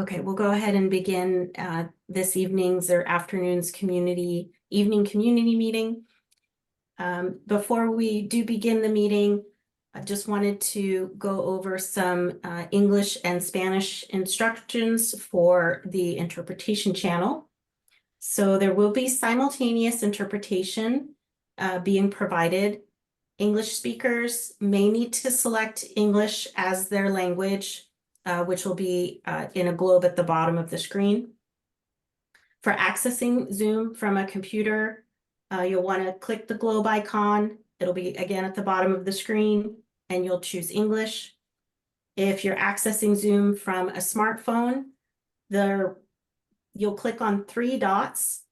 Okay, we'll go ahead and begin this evening's or afternoon's evening community meeting. Before we do begin the meeting, I just wanted to go over some English and Spanish instructions for the interpretation channel. So there will be simultaneous interpretation being provided. English speakers may need to select English as their language, which will be in a globe at the bottom of the screen. For accessing Zoom from a computer, you'll want to click the globe icon. It'll be again at the bottom of the screen, and you'll choose English. If you're accessing Zoom from a smartphone, you'll click on three dots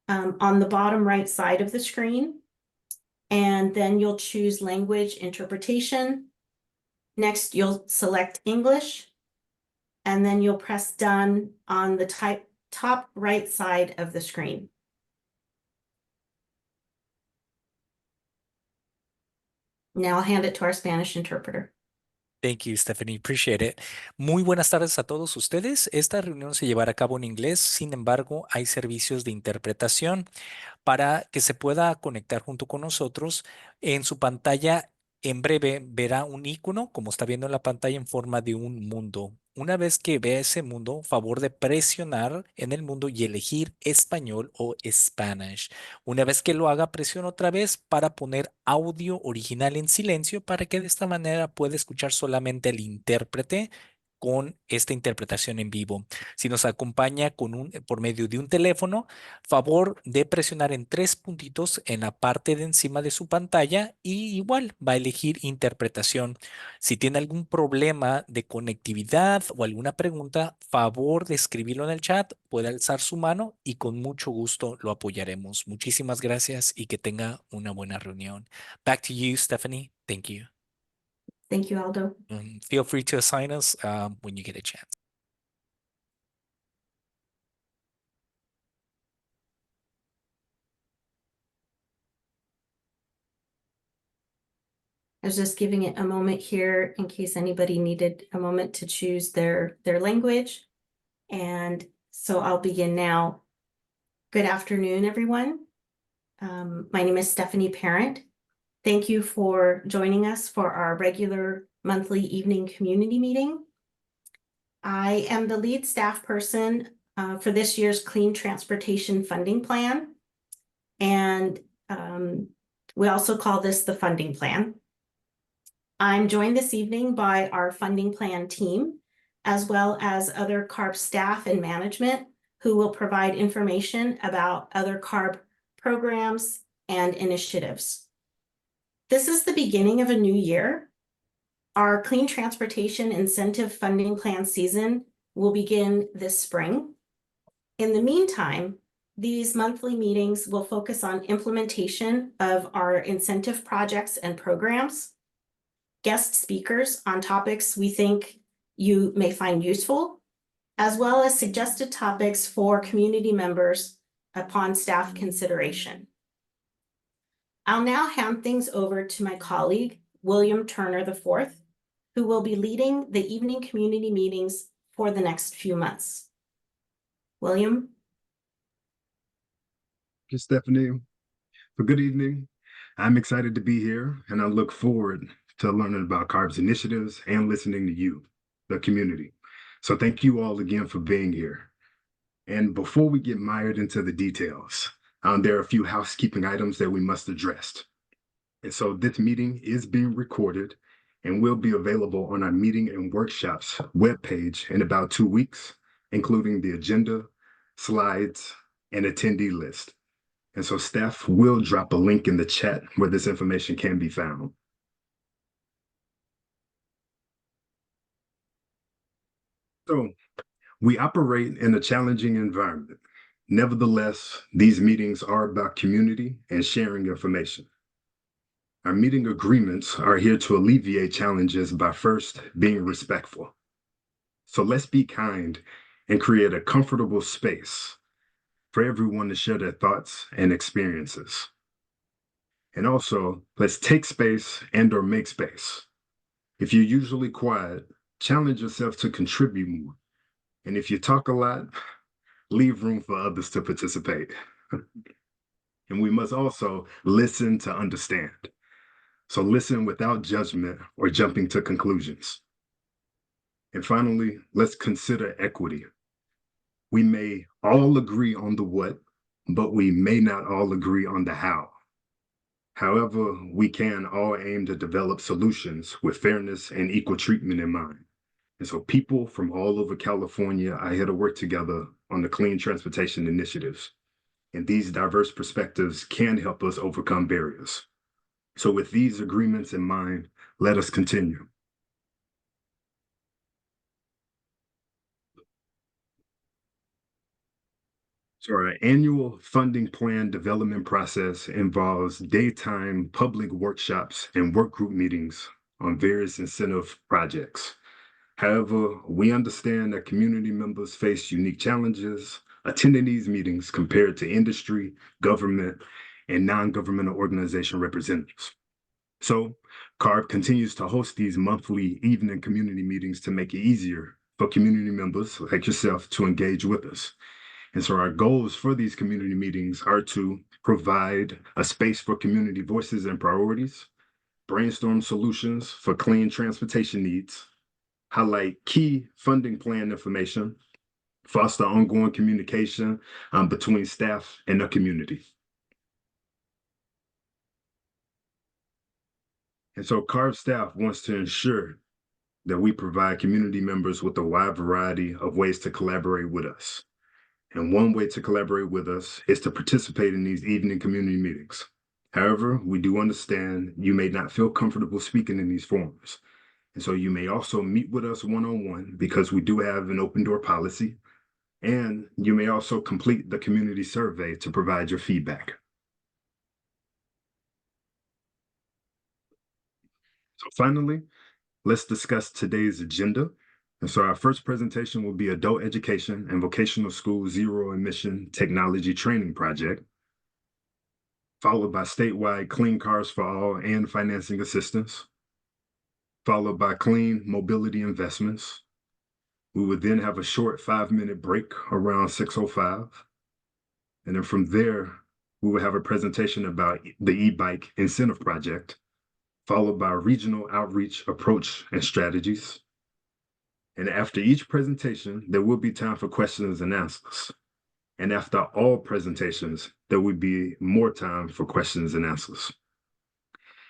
on the bottom right side of the screen, and then you'll choose language interpretation. Next, you'll select English, and then you'll press done on the top right side of the screen. Now I'll hand it to our Spanish interpreter. Thank you, Stephanie. Appreciate it. Muy buenas tardes a todos ustedes. Esta reunión se llevará a cabo en inglés. Sin embargo, hay servicios de interpretación para que se pueda conectar junto con nosotros. En su pantalla, en breve, verá un icono, como está viendo en la pantalla, en forma de un mundo. Una vez que vea ese mundo, favor de presionar en el mundo y elegir español o Spanish. Una vez que lo haga, presiona otra vez para poner audio original en silencio para que de esta manera pueda escuchar solamente al intérprete con esta interpretación en vivo. Si nos acompaña por medio de un teléfono, favor de presionar en tres puntitos en la parte de encima de su pantalla y igual va a elegir interpretación. Si tiene algún problema de conectividad o alguna pregunta, favor de escribirlo en el chat, puede alzar su mano y con mucho gusto lo apoyaremos. Muchísimas gracias y que tenga una buena reunión. Back to you, Stephanie. Thank you. Thank you, Aldo. Feel free to assign us when you get a chance. I was just giving it a moment here in case anybody needed a moment to choose their language. And so I'll begin now. Good afternoon, everyone. My name is Stephanie Parent. Thank you for joining us for our regular monthly evening community meeting. I am the lead staff person for this year's Clean Transportation Funding Plan. And we also call this the funding plan. I'm joined this evening by our funding plan team, as well as other CARB staff and management who will provide information about other CARB programs and initiatives. This is the beginning of a new year. Our Clean Transportation Incentive Funding Plan season will begin this spring. In the meantime, these monthly meetings will focus on implementation of our incentive projects and programs, guest speakers on topics we think you may find useful, as well as suggested topics for community members upon staff consideration. I'll now hand things over to my colleague, William Turner IV, who will be leading the evening community meetings for the next few months. William? Thank you, Stephanie. So good evening. I'm excited to be here, and I look forward to learning about CARB's initiatives and listening to you, the community. So thank you all again for being here. And before we get mired into the details, there are a few housekeeping items that we must address. And so this meeting is being recorded and will be available on our meeting and workshops webpage in about 2 weeks, including the agenda, slides, and attendee list. And so staff will drop a link in the chat where this information can be found. So we operate in a challenging environment. Nevertheless, these meetings are about community and sharing information. Our meeting agreements are here to alleviate challenges by first being respectful. So let's be kind and create a comfortable space for everyone to share their thoughts and experiences. And also, let's take space and/or make space. If you're usually quiet, challenge yourself to contribute more. And if you talk a lot, leave room for others to participate. And we must also listen to understand. So listen without judgment or jumping to conclusions. And finally, let's consider equity. We may all agree on the what, but we may not all agree on the how. However, we can all aim to develop solutions with fairness and equal treatment in mind. And so people from all over California are here to work together on the clean transportation initiatives. And these diverse perspectives can help us overcome barriers. So with these agreements in mind, let us continue. So our annual funding plan development process involves daytime public workshops and work group meetings on various incentive projects. However, we understand that community members face unique challenges attending these meetings compared to industry, government, and non-governmental organization representatives. So CARB continues to host these monthly evening community meetings to make it easier for community members like yourself to engage with us. And so our goals for these community meetings are to provide a space for community voices and priorities, brainstorm solutions for clean transportation needs, highlight key funding plan information, foster ongoing communication between staff and the community. And so CARB staff wants to ensure that we provide community members with a wide variety of ways to collaborate with us. And one way to collaborate with us is to participate in these evening community meetings. However, we do understand you may not feel comfortable speaking in these forums. And so you may also meet with us one-on-one because we do have an open door policy. And you may also complete the community survey to provide your feedback. So finally, let's discuss today's agenda. And so our first presentation will be Adult Education and Vocational School Zero Emission Technology Training Project, followed by statewide Clean Cars for All and financing assistance, followed by Clean Mobility Investments. We would then have a short 5-minute break around 6:05. And then from there, we will have a presentation about the e-bike incentive project, followed by regional outreach approach and strategies. And after each presentation, there will be time for questions and answers. And after all presentations, there will be more time for questions and answers.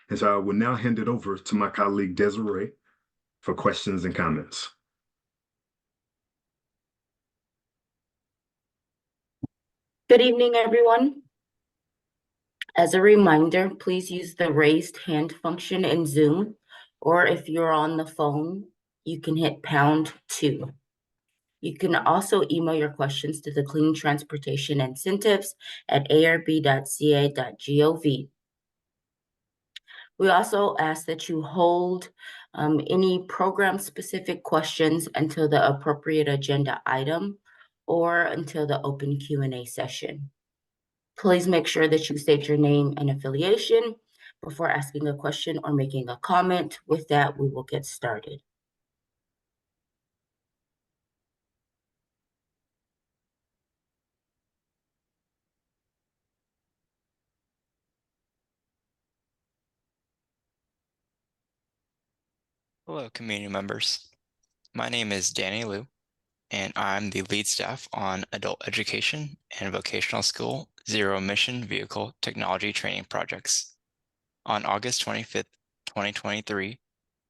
And so I will now hand it over to my colleague Desiree for questions and comments. Good evening, everyone. As a reminder, please use the raised hand function in Zoom, or if you're on the phone, you can hit #2. You can also email your questions to the Clean Transportation Incentives at arb.ca.gov. We also ask that you hold any program-specific questions until the appropriate agenda item or until the open Q&A session. Please make sure that you state your name and affiliation before asking a question or making a comment. With that, we will get started. Hello, community members. My name is Danny Liu, and I'm the lead staff on Adult Education and Vocational School Zero Emission Vehicle Technology Training Projects. On August 25th, 2023,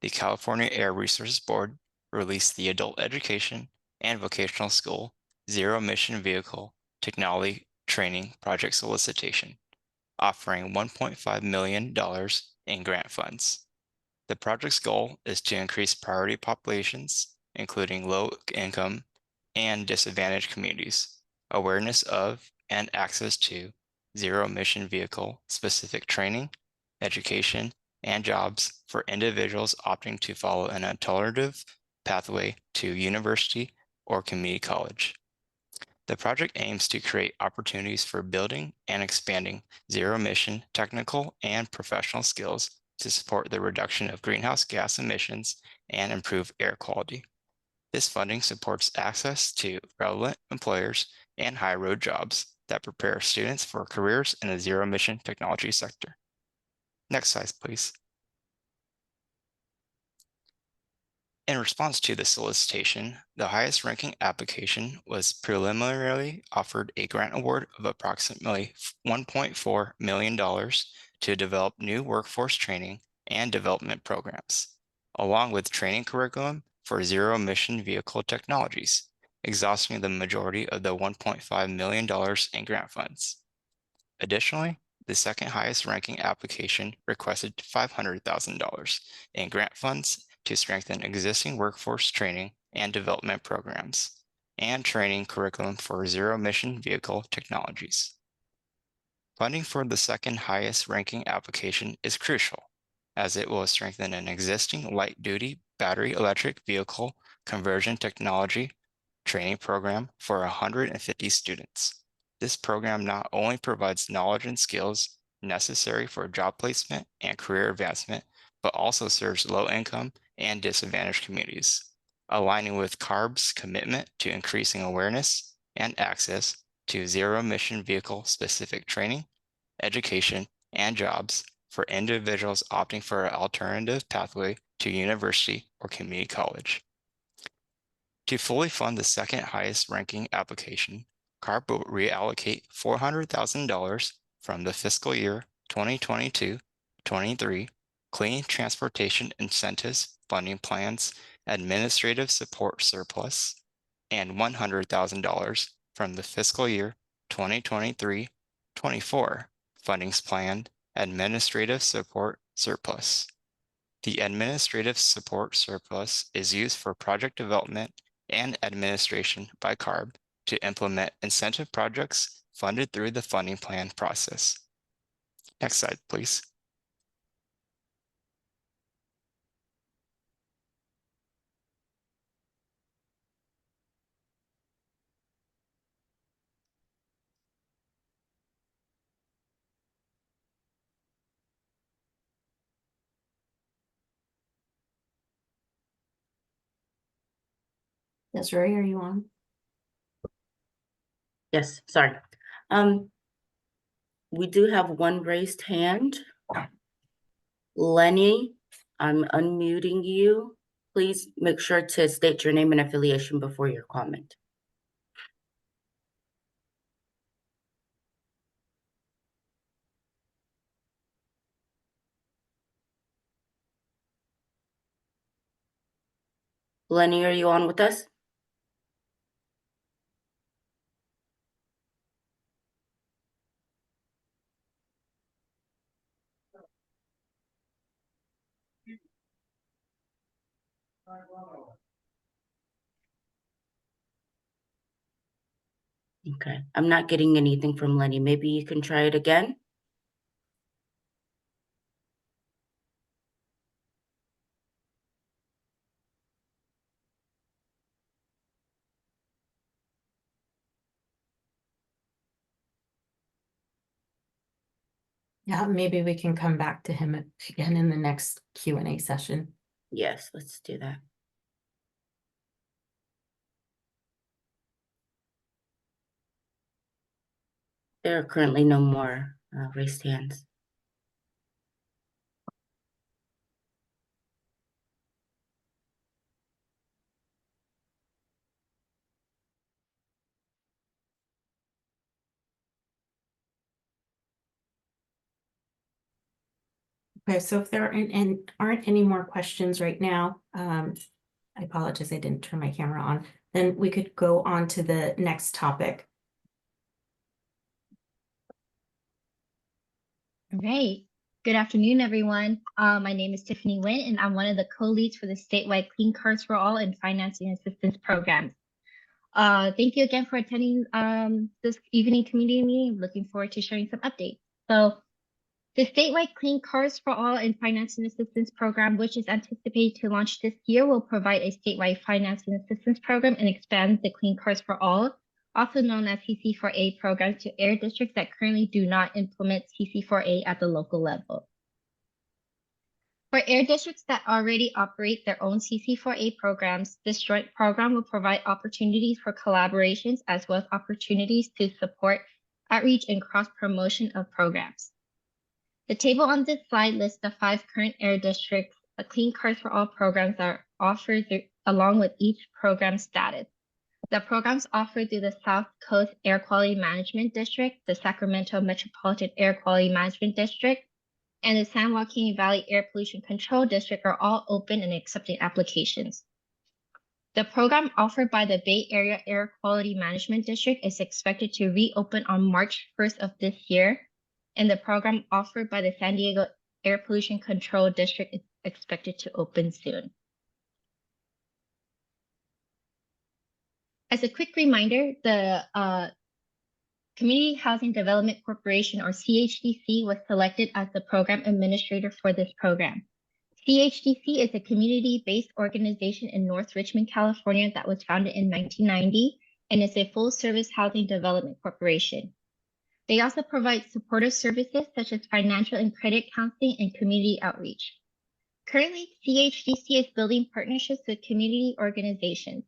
the California Air Resources Board released the Adult Education and Vocational School Zero Emission Vehicle Technology Training Project solicitation, offering $1.5 million in grant funds. The project's goal is to increase priority populations, including low-income and disadvantaged communities, awareness of and access to zero-emission vehicle-specific training, education, and jobs for individuals opting to follow an alternative pathway to university or community college. The project aims to create opportunities for building and expanding zero-emission technical and professional skills to support the reduction of greenhouse gas emissions and improve air quality. This funding supports access to relevant employers and high-road jobs that prepare students for careers in the zero-emission technology sector. Next slide, please. In response to the solicitation, the highest ranking application was preliminarily offered a grant award of approximately $1.4 million to develop new workforce training and development programs, along with training curriculum for zero-emission vehicle technologies, exhausting the majority of the $1.5 million in grant funds. Additionally, the second highest ranking application requested $500,000 in grant funds to strengthen existing workforce training and development programs and training curriculum for zero-emission vehicle technologies. Funding for the second highest ranking application is crucial, as it will strengthen an existing light-duty battery electric vehicle conversion technology training program for 150 students. This program not only provides knowledge and skills necessary for job placement and career advancement, but also serves low-income and disadvantaged communities, aligning with CARB's commitment to increasing awareness and access to zero-emission vehicle-specific training, education, and jobs for individuals opting for an alternative pathway to university or community college. To fully fund the second highest ranking application, CARB will reallocate $400,000 from the fiscal year 2022-23 Clean Transportation Incentives Funding Plan's Administrative Support Surplus and $100,000 from the fiscal year 2023-24 Fundings Plan Administrative Support Surplus. The administrative support surplus is used for project development and administration by CARB to implement incentive projects funded through the funding plan process. Next slide, please. Desiree, are you on? Yes, sorry. We do have one raised hand. Lenny, I'm unmuting you. Please make sure to state your name and affiliation before your comment. Lenny, are you on with us? Okay, I'm not getting anything from Lenny. Maybe you can try it again. Yeah, maybe we can come back to him again in the next Q&A session. Yes, let's do that. There are currently no more raised hands. Okay, so if there aren't any more questions right now, I apologize, I didn't turn my camera on. Then we could go on to the next topic. All right. Good afternoon, everyone. My name is Tiffany Nguyen, and I'm one of the co-leads for the statewide Clean Cars for All and Financing Assistance Programs. Thank you again for attending this evening community meeting. Looking forward to sharing some updates. So the statewide Clean Cars for All and Financing Assistance Program, which is anticipated to launch this year, will provide a statewide financing assistance program and expand the Clean Cars for All, also known as CC4A program, to air districts that currently do not implement CC4A at the local level. For air districts that already operate their own CC4A programs, this joint program will provide opportunities for collaborations as well as opportunities to support outreach and cross-promotion of programs. The table on this slide lists the 5 current air districts, the Clean Cars for All programs that are offered along with each program status. The programs offered through the South Coast Air Quality Management District, the Sacramento Metropolitan Air Quality Management District, and the San Joaquin Valley Air Pollution Control District are all open and accepting applications. The program offered by the Bay Area Air Quality Management District is expected to reopen on March 1st of this year, and the program offered by the San Diego Air Pollution Control District is expected to open soon. As a quick reminder, the Community Housing Development Corporation, or CHDC, was selected as the program administrator for this program. CHDC is a community-based organization in North Richmond, California that was founded in 1990 and is a full-service housing development corporation. They also provide supportive services such as financial and credit counseling and community outreach. Currently, CHDC is building partnerships with community organizations.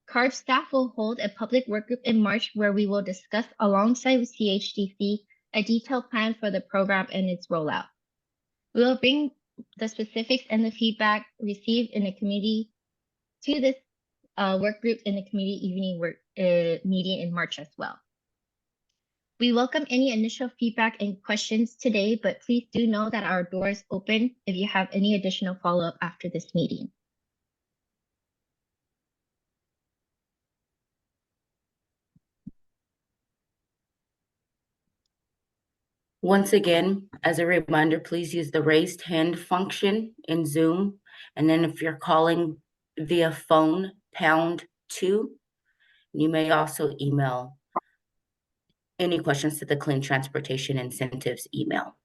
CARB staff will hold a public work group in March where we will discuss alongside with CHDC a detailed plan for the program and its rollout. We will bring the specifics and the feedback received in the community to this work group in the community evening work meeting in March as well. We welcome any initial feedback and questions today, but please do know that our door is open if you have any additional follow-up after this meeting. Once again, as a reminder, please use the raised hand function in Zoom. And then if you're calling via phone, #2, you may also email any questions to the Clean Transportation Incentives email.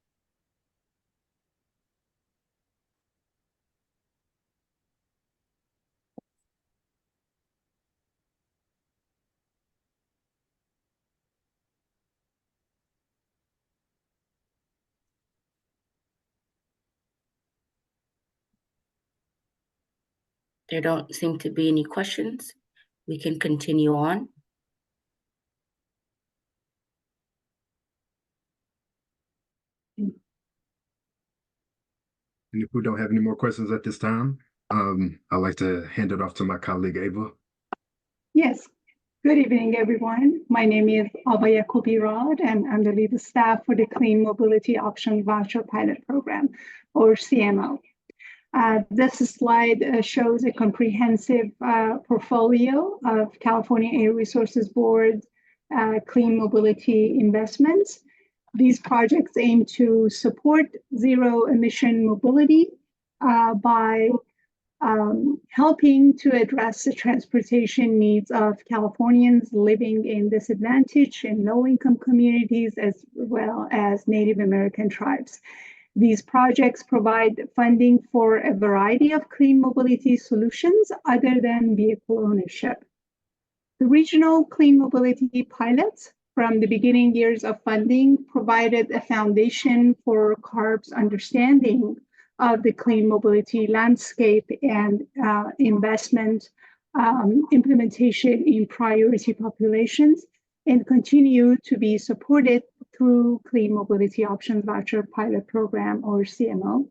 There don't seem to be any questions. We can continue on. And if we don't have any more questions at this time, I'd like to hand it off to my colleague, Ava. Yes. Good evening, everyone. My name is Ava Yacobi-Rod, and I'm the lead staff for the Clean Mobility Option Voucher Pilot Program, or CMO. This slide shows a comprehensive portfolio of California Air Resources Board clean mobility investments. These projects aim to support zero-emission mobility by helping to address the transportation needs of Californians living in disadvantaged and low-income communities, as well as Native American tribes. These projects provide funding for a variety of clean mobility solutions other than vehicle ownership. The regional clean mobility pilots from the beginning years of funding provided a foundation for CARB's understanding of the clean mobility landscape and investment implementation in priority populations, and continue to be supported through Clean Mobility Option Voucher Pilot Program, or CMO.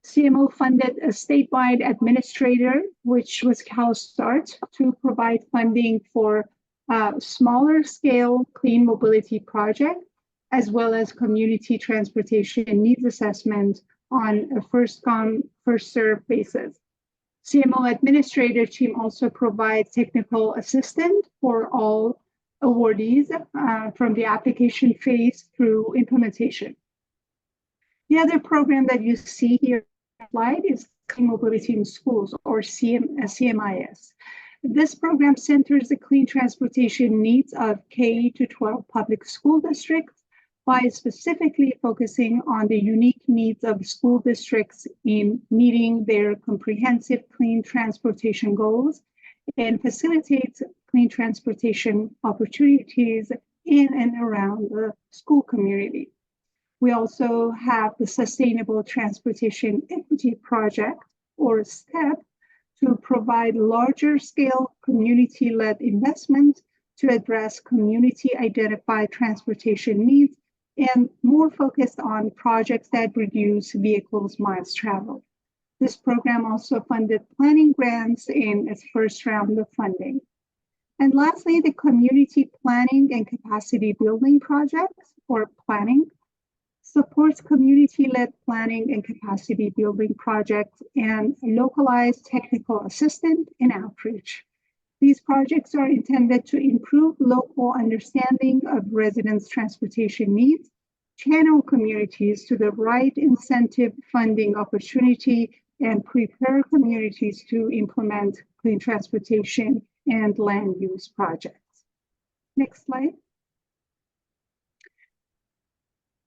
CMO funded a statewide administrator, which was CalSTART, to provide funding for smaller scale clean mobility project, as well as community transportation needs assessment on a first come, first served basis. CMO administrator team also provides technical assistance for all awardees from the application phase through implementation. The other program that you see here on the slide is Clean Mobility in Schools, or CMIS. This program centers the clean transportation needs of K-12 public school districts by specifically focusing on the unique needs of school districts in meeting their comprehensive clean transportation goals, and facilitates clean transportation opportunities in and around the school community. We also have the Sustainable Transportation Equity Project, or STEP, to provide larger scale community-led investment to address community-identified transportation needs and more focused on projects that reduce vehicles miles traveled. This program also funded planning grants in its first round of funding. And lastly, the Community Planning and Capacity Building Project, or planning, supports community-led planning and capacity building projects and localized technical assistance and outreach. These projects are intended to improve local understanding of residents' transportation needs, channel communities to the right incentive funding opportunity, and prepare communities to implement clean transportation and land use projects. Next slide.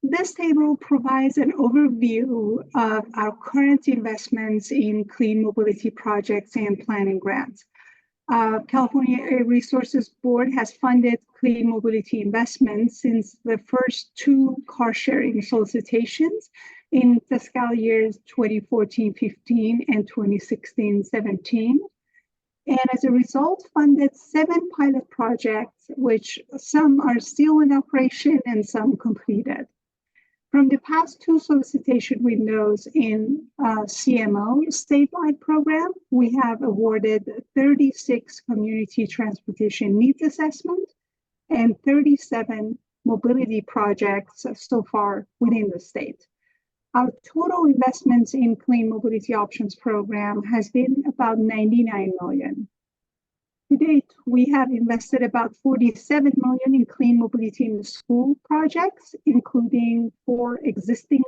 This table provides an overview of our current investments in clean mobility projects and planning grants. California Air Resources Board has funded clean mobility investments since the first two car sharing solicitations in fiscal years 2014-15 and 2016-17. And as a result, funded 7 pilot projects, which some are still in operation and some completed. From the past 2 solicitation windows in CMO statewide program, we have awarded 36 community transportation needs assessment and 37 mobility projects so far within the state. Our total investments in Clean Mobility Options program has been about $99 million. To date, we have invested about $47 million in clean mobility in the school projects, including 4 existing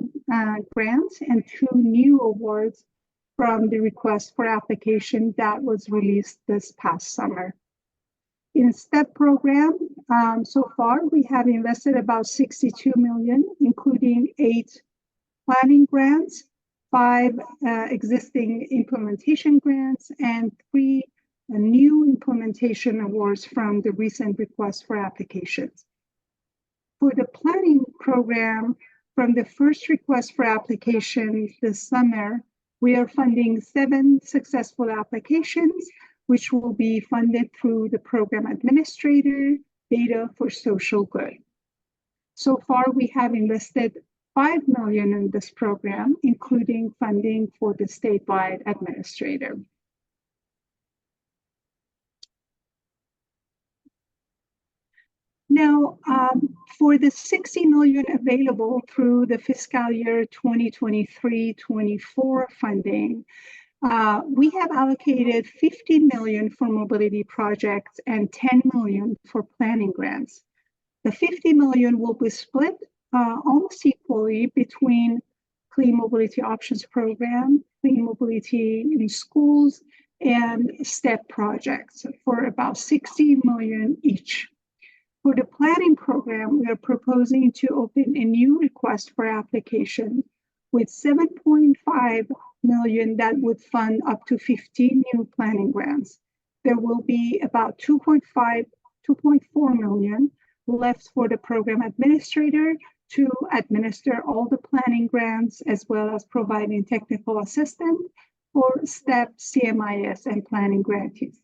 grants and 2 new awards from the request for application that was released this past summer. In STEP program, so far, we have invested about $62 million, including 8 planning grants, 5 existing implementation grants, and 3 new implementation awards from the recent request for applications. For the planning program, from the first request for application this summer, we are funding 7 successful applications, which will be funded through the program administrator, Data for Social Good. So far, we have invested $5 million in this program, including funding for the statewide administrator. Now, for the $60 million available through the fiscal year 2023-24 funding, we have allocated $50 million for mobility projects and $10 million for planning grants. The $50 million will be split almost equally between Clean Mobility Options Program, Clean Mobility in Schools, and STEP projects for about $60 million each. For the planning program, we are proposing to open a new request for application with $7.5 million that would fund up to 15 new planning grants. There will be about $2.4 million left for the program administrator to administer all the planning grants, as well as providing technical assistance for STEP, CMIS, and planning grantees.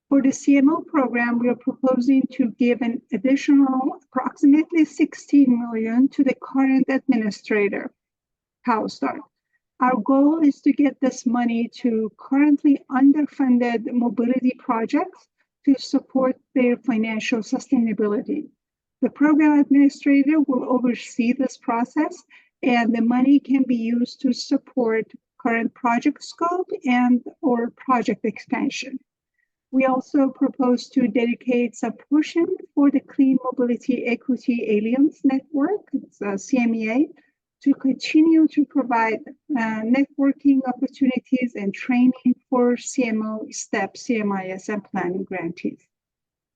For the CMO program, we are proposing to give an additional approximately $16 million to the current administrator, CalSTART. Our goal is to get this money to currently underfunded mobility projects to support their financial sustainability. The program administrator will oversee this process, and the money can be used to support current project scope and or project expansion. We also propose to dedicate some portion for the Clean Mobility Equity Alliance Network, it's CMEA, to continue to provide networking opportunities and training for CMO, STEP, CMIS, and planning grantees.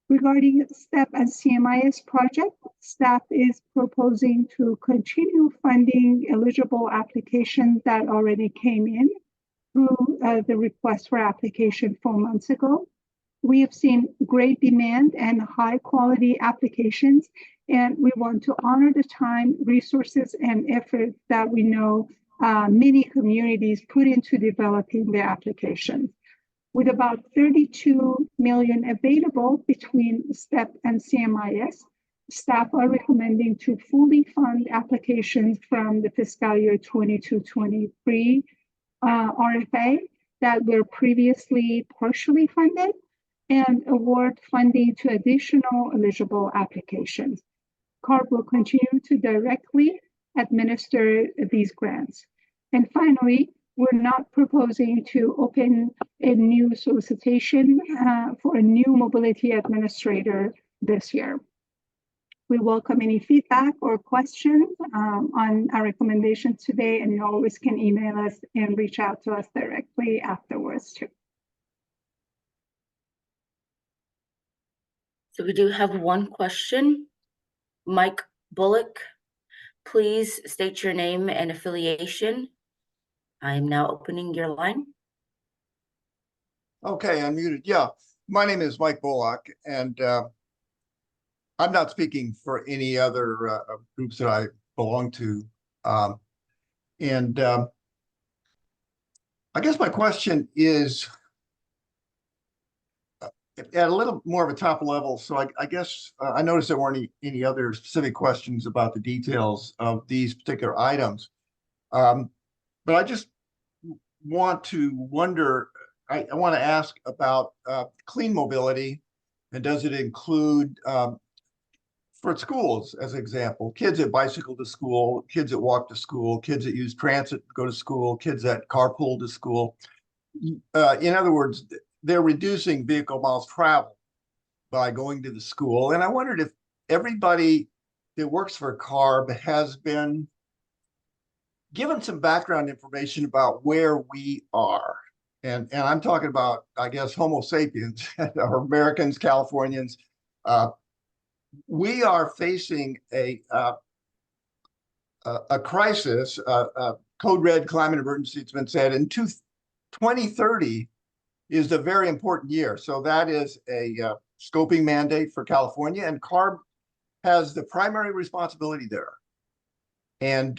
Regarding STEP and CMIS project, staff is proposing to continue funding eligible applications that already came in through the request for application 4 months ago. We have seen great demand and high quality applications, And we want to honor the time, resources, and effort that we know many communities put into developing the applications. With about 32 million available between STEP and CMIS, staff are recommending to fully fund applications from the fiscal year 22-23 RFA that were previously partially funded and award funding to additional eligible applications. CARB will continue to directly administer these grants. And finally, we're not proposing to open a new solicitation for a new mobility administrator this year. We welcome any feedback or questions on our recommendations today, and you always can email us and reach out to us directly afterwards too. So we do have one question. Mike Bullock, please state your name and affiliation. I am now opening your line. Okay, I'm muted. Yeah, my name is Mike Bullock, and I'm not speaking for any other groups that I belong to. I guess my question is at a little more of a top level. So I guess I noticed there weren't any other specific questions about the details of these particular items. But I just want to wonder, I want to ask about clean mobility, and does it include, for schools, as an example, kids that bicycle to school, kids that walk to school, kids that use transit to go to school, kids that carpool to school. In other words, they're reducing vehicle miles traveled by going to the school. And I wondered if everybody that works for CARB has been given some background information about where we are. And I'm talking about, I guess, Homo sapiens, or Americans, Californians. We are facing a crisis, code red climate emergency. It's been said in 2030 is a very important year. So that is a scoping mandate for California, and CARB has the primary responsibility there. And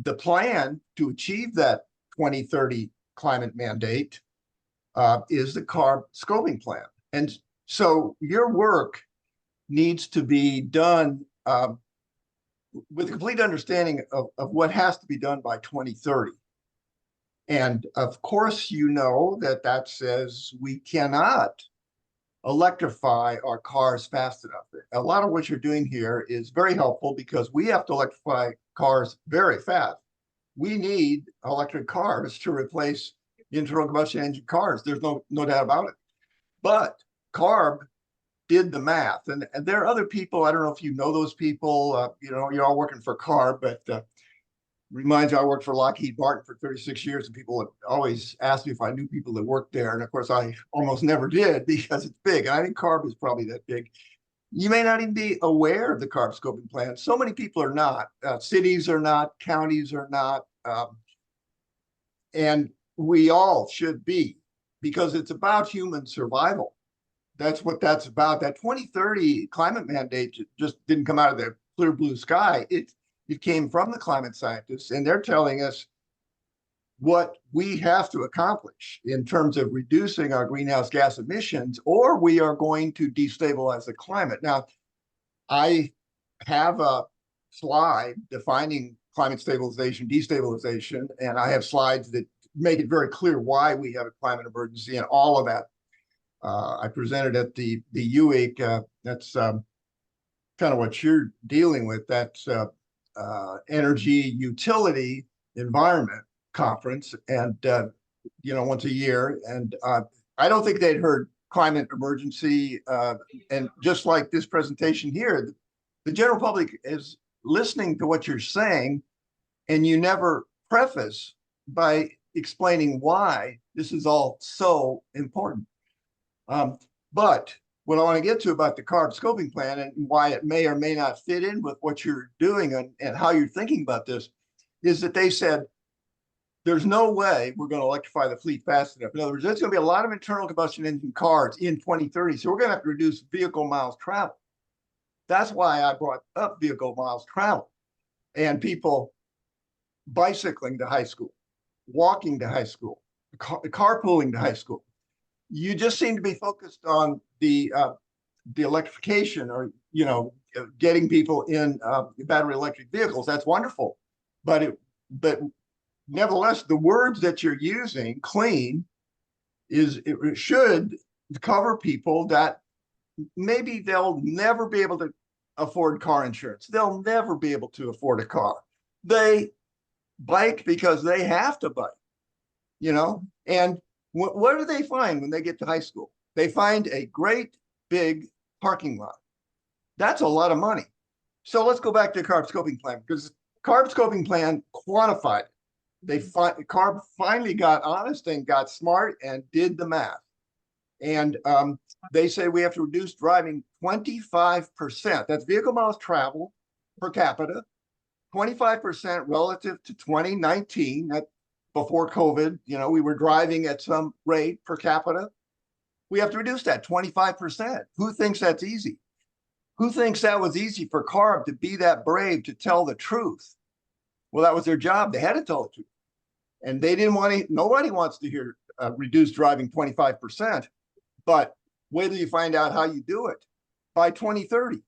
the plan to achieve that 2030 climate mandate is the CARB scoping plan. And so your work needs to be done with a complete understanding of what has to be done by 2030. And of course, you know that says we cannot electrify our cars fast enough. A lot of what you're doing here is very helpful because we have to electrify cars very fast. We need electric cars to replace internal combustion engine cars. There's no doubt about it. But CARB did the math, and there are other people. I don't know if you know those people. You're all working for CARB, but reminds you, I worked for Lockheed Martin for 36 years, and people have always asked me if I knew people that worked there. And of course, I almost never did because it's big. And I think CARB is probably that big. You may not even be aware of the CARB scoping plan. So many people are not. Cities are not. Counties are not. And we all should be, because it's about human survival. That's what that's about. That 2030 climate mandate just didn't come out of the clear blue sky. It came from the climate scientists, and they're telling us what we have to accomplish in terms of reducing our greenhouse gas emissions, or we are going to destabilize the climate. Now, I have a slide defining climate stabilization, destabilization, and I have slides that make it very clear why we have a climate emergency and all of that. I presented at the UEIC. That's kind of what you're dealing with. That's energy utility environment conference, and once a year. And I don't think they'd heard climate emergency. And just like this presentation here, the general public is listening to what you're saying, and you never preface by explaining why this is all so important. But what I want to get to about the CARB scoping plan and why it may or may not fit in with what you're doing and how you're thinking about this is that they said, there's no way we're going to electrify the fleet fast enough. In other words, there's going to be a lot of internal combustion engine cars in 2030. So we're going to have to reduce vehicle miles traveled. That's why I brought up vehicle miles traveled and people bicycling to high school, walking to high school, carpooling to high school. You just seem to be focused on the electrification, or getting people in battery electric vehicles. That's wonderful, but nevertheless, the words that you're using, clean, it should cover people that maybe they'll never be able to afford car insurance. They'll never be able to afford a car. They bike because they have to bike, and what do they find when they get to high school? They find a great big parking lot. That's a lot of money. So let's go back to the CARB scoping plan, because CARB scoping plan quantified it. CARB finally got honest and got smart and did the math. And they say we have to reduce driving 25%. That's vehicle miles traveled per capita, 25% relative to 2019. That before COVID, we were driving at some rate per capita. We have to reduce that 25%. Who thinks that's easy? Who thinks that was easy for CARB to be that brave to tell the truth? Well, that was their job. They had to tell the truth. And they didn't want to, nobody wants to hear reduced driving 25%. But wait till you find out how you do it. By 2030,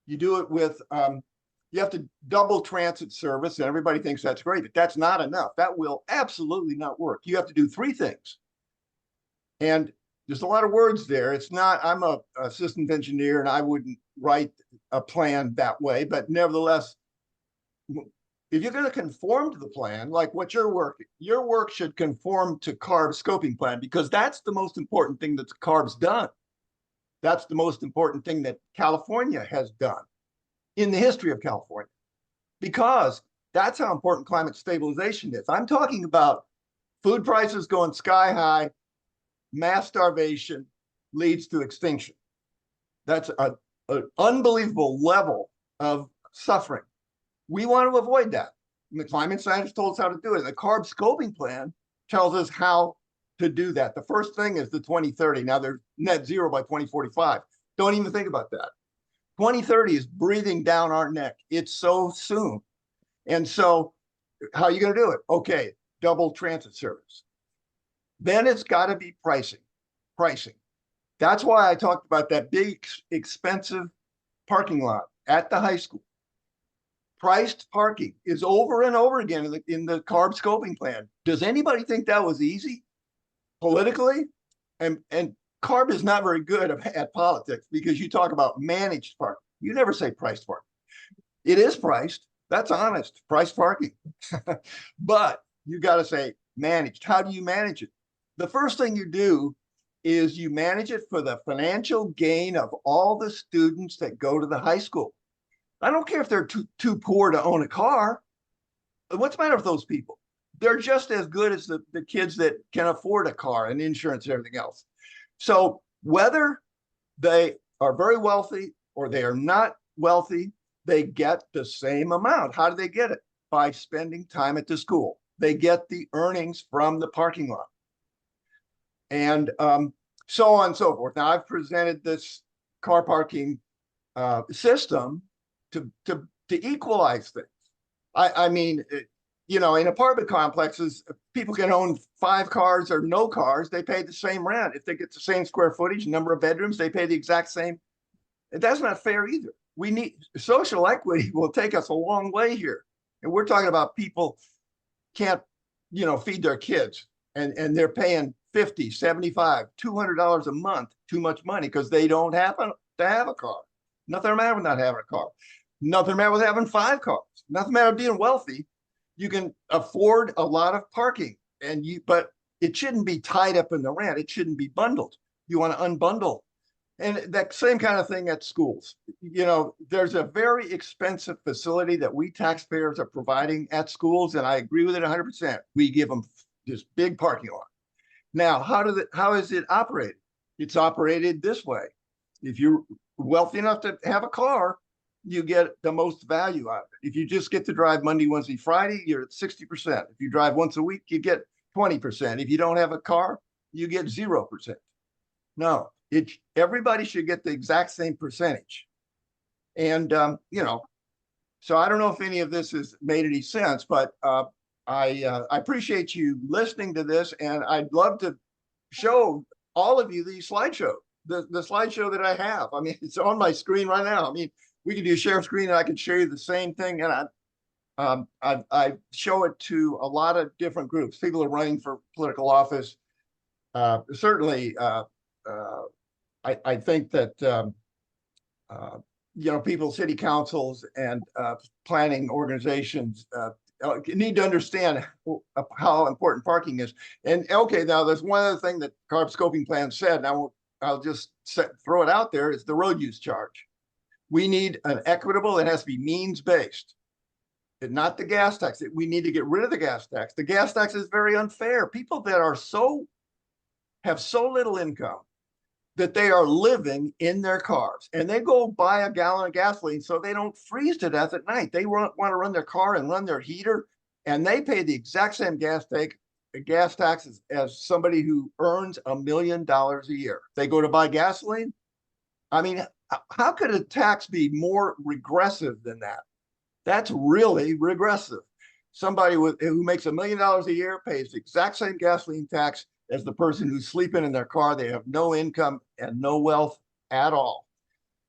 you do it with, you have to double transit service, and everybody thinks that's great, but that's not enough. That will absolutely not work. You have to do three things. And there's a lot of words there. It's not, I'm a systems engineer and I wouldn't write a plan that way, but nevertheless, if you're going to conform to the plan, like what your work should conform to CARB scoping plan, because that's the most important thing that CARB's done. That's the most important thing that California has done in the history of California, because that's how important climate stabilization is. I'm talking about food prices going sky high, mass starvation leads to extinction. That's an unbelievable level of suffering. We want to avoid that. And the climate scientists told us how to do it. And the CARB scoping plan tells us how to do that. The first thing is the 2030. Now they're net zero by 2045. Don't even think about that. 2030 is breathing down our neck. It's so soon. And so how are you going to do it? Okay, double transit service. Then it's got to be pricing. That's why I talked about that big, expensive parking lot at the high school. Priced parking is over and over again in the CARB scoping plan. Does anybody think that was easy politically? And CARB is not very good at politics, because you talk about managed parking. You never say priced parking. It is priced. That's honest. Priced parking. But you got to say managed. How do you manage it? The first thing you do is you manage it for the financial gain of all the students that go to the high school. I don't care if they're too poor to own a car. What's the matter with those people? They're just as good as the kids that can afford a car and insurance and everything else. So whether they are very wealthy or they are not wealthy, they get the same amount. How do they get it? By spending time at the school. They get the earnings from the parking lot. And so on and so forth. Now, I've presented this car parking system to equalize things. I mean, in apartment complexes, people can own 5 cars or no cars. They pay the same rent. If they get the same square footage, number of bedrooms, they pay the exact same. That's not fair either. We need social equity will take us a long way here. And we're talking about people can't, feed their kids, and they're paying $50, $75, $200 a month, too much money, because they don't happen to have a car. Nothing matter with not having a car. Nothing matter with having 5 cars. Nothing matter with being wealthy. You can afford a lot of parking, but it shouldn't be tied up in the rent. It shouldn't be bundled. You want to unbundle. And that same kind of thing at schools. There's a very expensive facility that we taxpayers are providing at schools, and I agree with it 100%. We give them this big parking lot. Now, how is it operated? It's operated this way. If you're wealthy enough to have a car, you get the most value out of it. If you just get to drive Monday, Wednesday, Friday, you're at 60%. If you drive once a week, you get 20%. If you don't have a car, you get 0%. No, everybody should get the exact same percentage. And, you know, so I don't know if any of this has made any sense, but I appreciate you listening to this, and I'd love to show all of you these slideshows, the slideshow that I have. I mean, it's on my screen right now. I mean, we can do share screen and I can show you the same thing. And I show it to a lot of different groups. People are running for political office. Certainly, I think that, you know, people, city councils and planning organizations need to understand how important parking is. And okay, now there's one other thing that CARB scoping plan said, and I'll just throw it out there, is the road use charge. We need an equitable, it has to be means-based, not the gas tax. We need to get rid of the gas tax. The gas tax is very unfair. People that are have so little income that they are living in their cars, and they go buy a gallon of gasoline so they don't freeze to death at night. They want to run their car and run their heater, and they pay the exact same gas taxes as somebody who earns $1 million a year. They go to buy gasoline. I mean, how could a tax be more regressive than that? That's really regressive. Somebody who makes $1 million a year pays the exact same gasoline tax as the person who's sleeping in their car. They have no income and no wealth at all.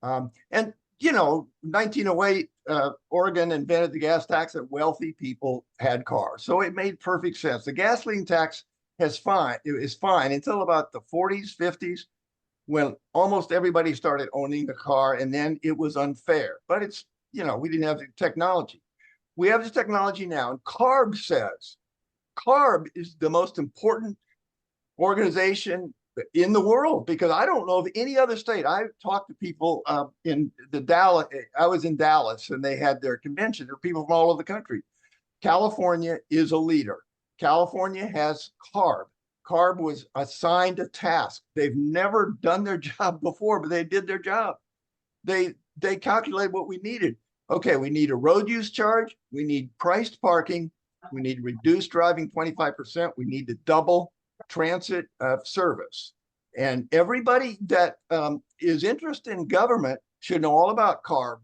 And, you know, 1908, Oregon invented the gas tax and wealthy people had cars. So it made perfect sense. The gasoline tax is fine until about the 40s, 50s, when almost everybody started owning a car, and then it was unfair. But it's, you know, we didn't have the technology. We have the technology now, and CARB says, CARB is the most important organization in the world, because I don't know of any other state. I've talked to people in Dallas. I was in Dallas and they had their convention. There are people from all over the country. California is a leader. California has CARB. CARB was assigned a task. They've never done their job before, but they did their job. They calculated what we needed. Okay, we need a road use charge. We need priced parking. We need reduced driving 25%. We need to double transit service. And everybody that is interested in government should know all about CARB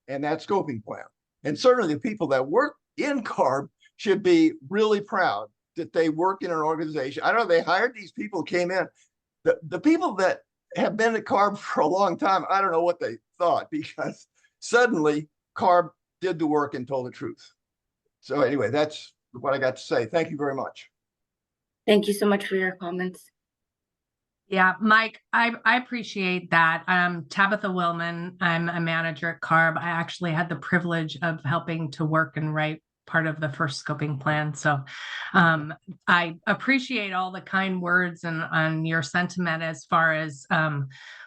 and that scoping plan. And certainly the people that work in CARB should be really proud that they work in an organization. I don't know, they hired these people, came in. The people that have been at CARB for a long time, I don't know what they thought, because suddenly CARB did the work and told the truth. So anyway, that's what I got to say. Thank you very much. Thank you so much for your comments. Yeah, Mike, I appreciate that. Tabitha Willman, I'm a manager at CARB. I actually had the privilege of helping to work and write part of the first scoping plan. So I appreciate all the kind words and your sentiment as far as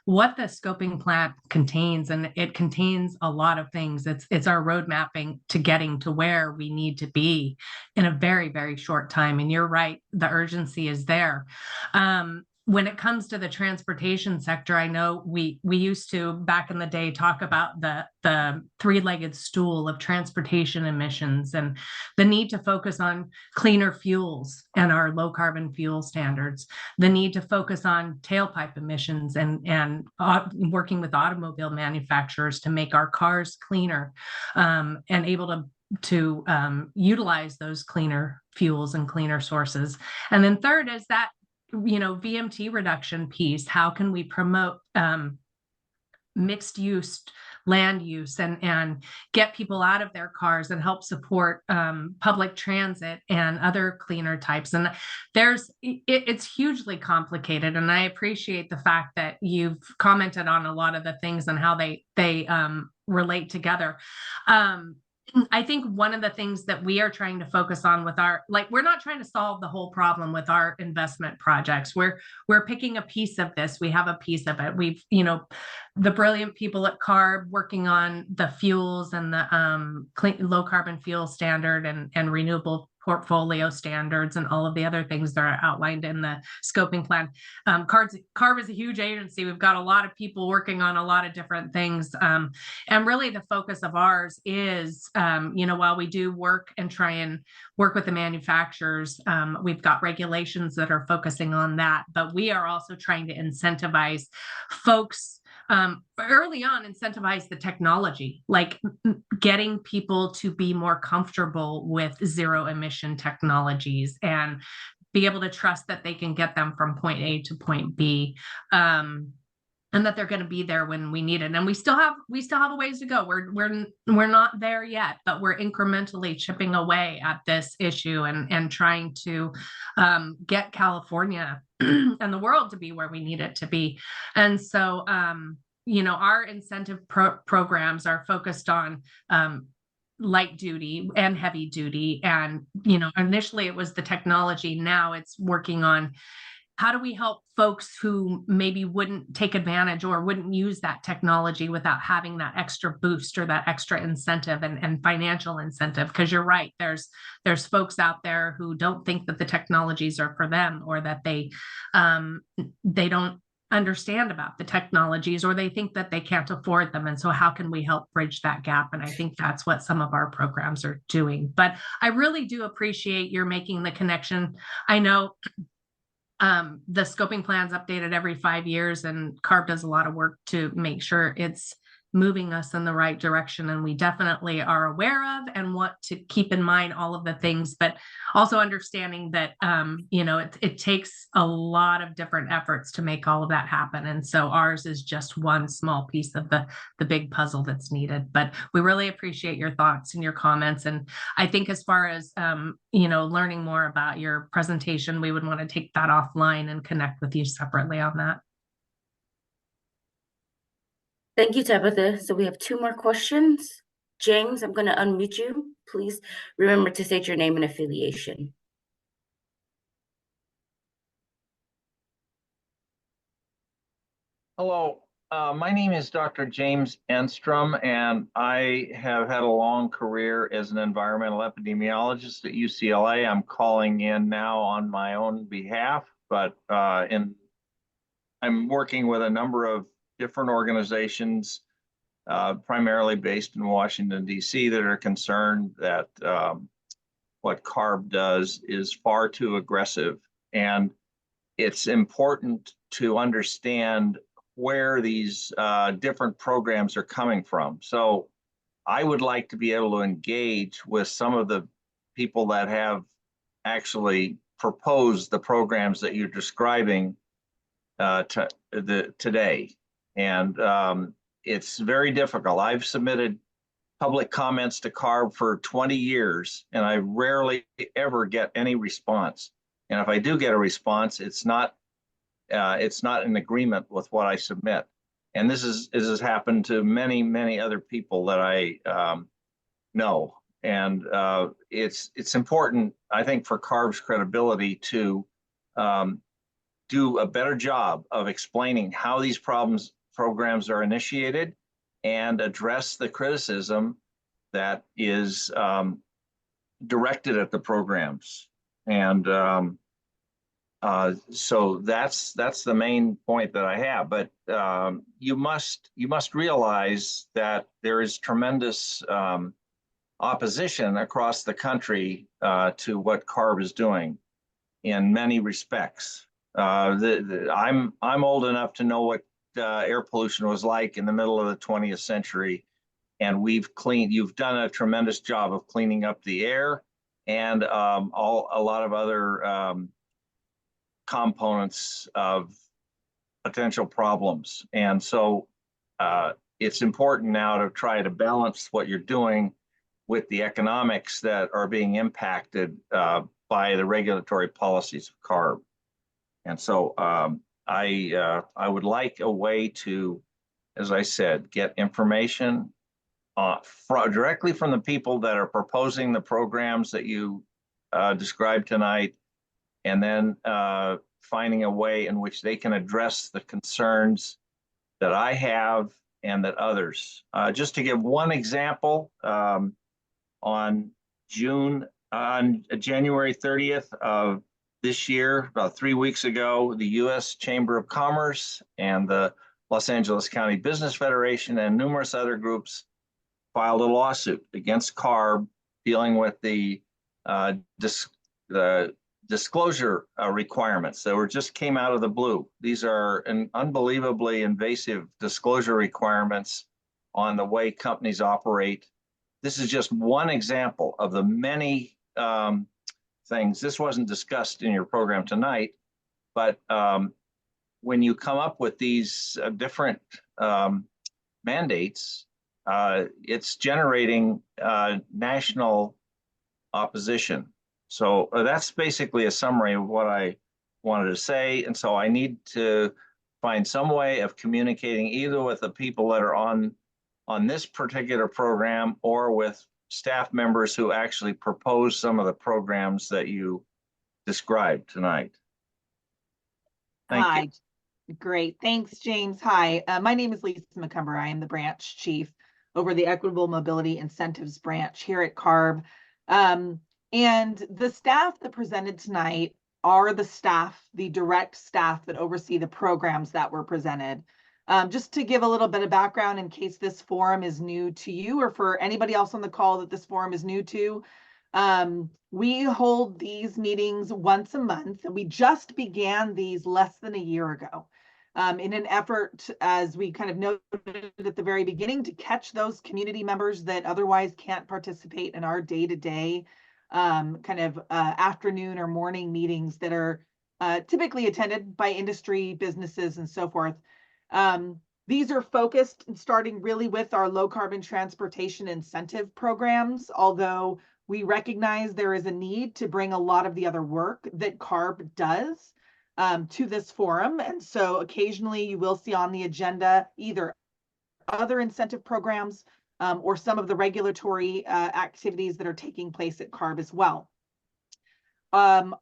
what the scoping plan contains. And it contains a lot of things. It's our road mapping to getting to where we need to be in a very, very short time. And you're right, the urgency is there. When it comes to the transportation sector, I know we used to, back in the day, talk about the three-legged stool of transportation emissions and the need to focus on cleaner fuels and our low carbon fuel standards, the need to focus on tailpipe emissions and working with automobile manufacturers to make our cars cleaner and able to utilize those cleaner fuels and cleaner sources. And then third is that, you know, VMT reduction piece. How can we promote mixed use land use and get people out of their cars and help support public transit and other cleaner types? And it's hugely complicated. And I appreciate the fact that you've commented on a lot of the things and how they relate together. I think one of the things that we are trying to focus on with we're not trying to solve the whole problem with our investment projects. We're picking a piece of this. We have a piece of it. We've, you know, the brilliant people at CARB working on the fuels and the low carbon fuel standard and renewable portfolio standards and all of the other things that are outlined in the scoping plan. CARB is a huge agency. We've got a lot of people working on a lot of different things. And really the focus of ours is, while we do work and try and work with the manufacturers, we've got regulations that are focusing on that, but we are also trying to incentivize folks early on, incentivize the technology, like getting people to be more comfortable with zero emission technologies and be able to trust that they can get them from point A to point B. And that they're going to be there when we need it. And we still have a ways to go. We're not there yet, but we're incrementally chipping away at this issue and trying to get California and the world to be where we need it to be. And so, our incentive programs are focused on light duty and heavy duty. And, initially it was the technology. Now it's working on how do we help folks who maybe wouldn't take advantage or wouldn't use that technology without having that extra boost or that extra incentive and financial incentive? Because you're right, there's folks out there who don't think that the technologies are for them, or that they don't understand about the technologies, or they think that they can't afford them. And so how can we help bridge that gap? And I think that's what some of our programs are doing. But I really do appreciate your making the connection. I know the scoping plan's updated every 5 years, and CARB does a lot of work to make sure it's moving us in the right direction. And we definitely are aware of and want to keep in mind all of the things, but also understanding that, it takes a lot of different efforts to make all of that happen. And so ours is just one small piece of the big puzzle that's needed. But we really appreciate your thoughts and your comments. And I think as far as, learning more about your presentation, we would want to take that offline and connect with you separately on that. Thank you, Tabitha. So we have 2 more questions. James, I'm going to unmute you. Please remember to state your name and affiliation. Hello, my name is Dr. James Enstrom, and I have had a long career as an environmental epidemiologist at UCLA. I'm calling in now on my own behalf, but I'm working with a number of different organizations, primarily based in Washington, D.C., that are concerned that what CARB does is far too aggressive. And it's important to understand where these different programs are coming from. So I would like to be able to engage with some of the people that have actually proposed the programs that you're describing today. And it's very difficult. I've submitted public comments to CARB for 20 years, and I rarely ever get any response. And if I do get a response, it's not in agreement with what I submit. And this has happened to many, many other people that I know. And it's important, I think, for CARB's credibility to do a better job of explaining how these programs are initiated and address the criticism that is directed at the programs. And so that's the main point that I have. But you must realize that there is tremendous opposition across the country to what CARB is doing in many respects. I'm old enough to know what air pollution was like in the middle of the 20th century, and you've done a tremendous job of cleaning up the air and a lot of other components of potential problems. And so it's important now to try to balance what you're doing with the economics that are being impacted by the regulatory policies of CARB. And so I would like a way to, as I said, get information directly from the people that are proposing the programs that you described tonight, and then finding a way in which they can address the concerns that I have and that others. Just to give one example, on June On January 30th of this year, about 3 weeks ago, the U.S. Chamber of Commerce and the Los Angeles County Business Federation and numerous other groups filed a lawsuit against CARB dealing with the disclosure requirements that were just came out of the blue. These are an unbelievably invasive disclosure requirements on the way companies operate. This is just one example of the many things. This wasn't discussed in your program tonight, but when you come up with these different mandates, it's generating national opposition. So that's basically a summary of what I wanted to say. And so I need to find some way of communicating either with the people that are on this particular program or with staff members who actually propose some of the programs that you described tonight. Thank you. Great. Thanks, James. Hi, my name is Lisa McCumber. I am the branch chief over the Equitable Mobility Incentives branch here at CARB. And the staff that presented tonight are the staff, the direct staff that oversee the programs that were presented. Just to give a little bit of background in case this forum is new to you or for anybody else on the call that this forum is new to, we hold these meetings once a month, and we just began these less than a year ago in an effort, as we kind of noted at the very beginning, to catch those community members that otherwise can't participate in our day-to-day afternoon or morning meetings that are typically attended by industry, businesses, and so forth. These are focused and starting really with our low carbon transportation incentive programs, although we recognize there is a need to bring a lot of the other work that CARB does to this forum. And so occasionally you will see on the agenda either other incentive programs or some of the regulatory activities that are taking place at CARB as well. On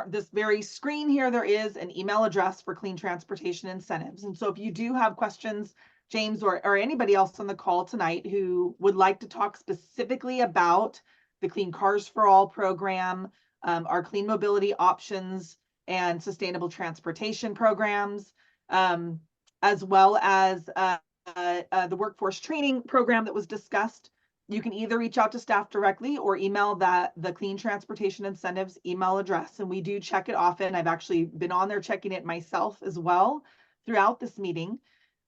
this very screen here, there is an email address for clean transportation incentives. And so if you do have questions, James or anybody else on the call tonight who would like to talk specifically about the Clean Cars for All program, our clean mobility options and sustainable transportation programs, as well as the workforce training program that was discussed, you can either reach out to staff directly or email the Clean Transportation Incentives email address. And we do check it often. I've actually been on there checking it myself as well throughout this meeting.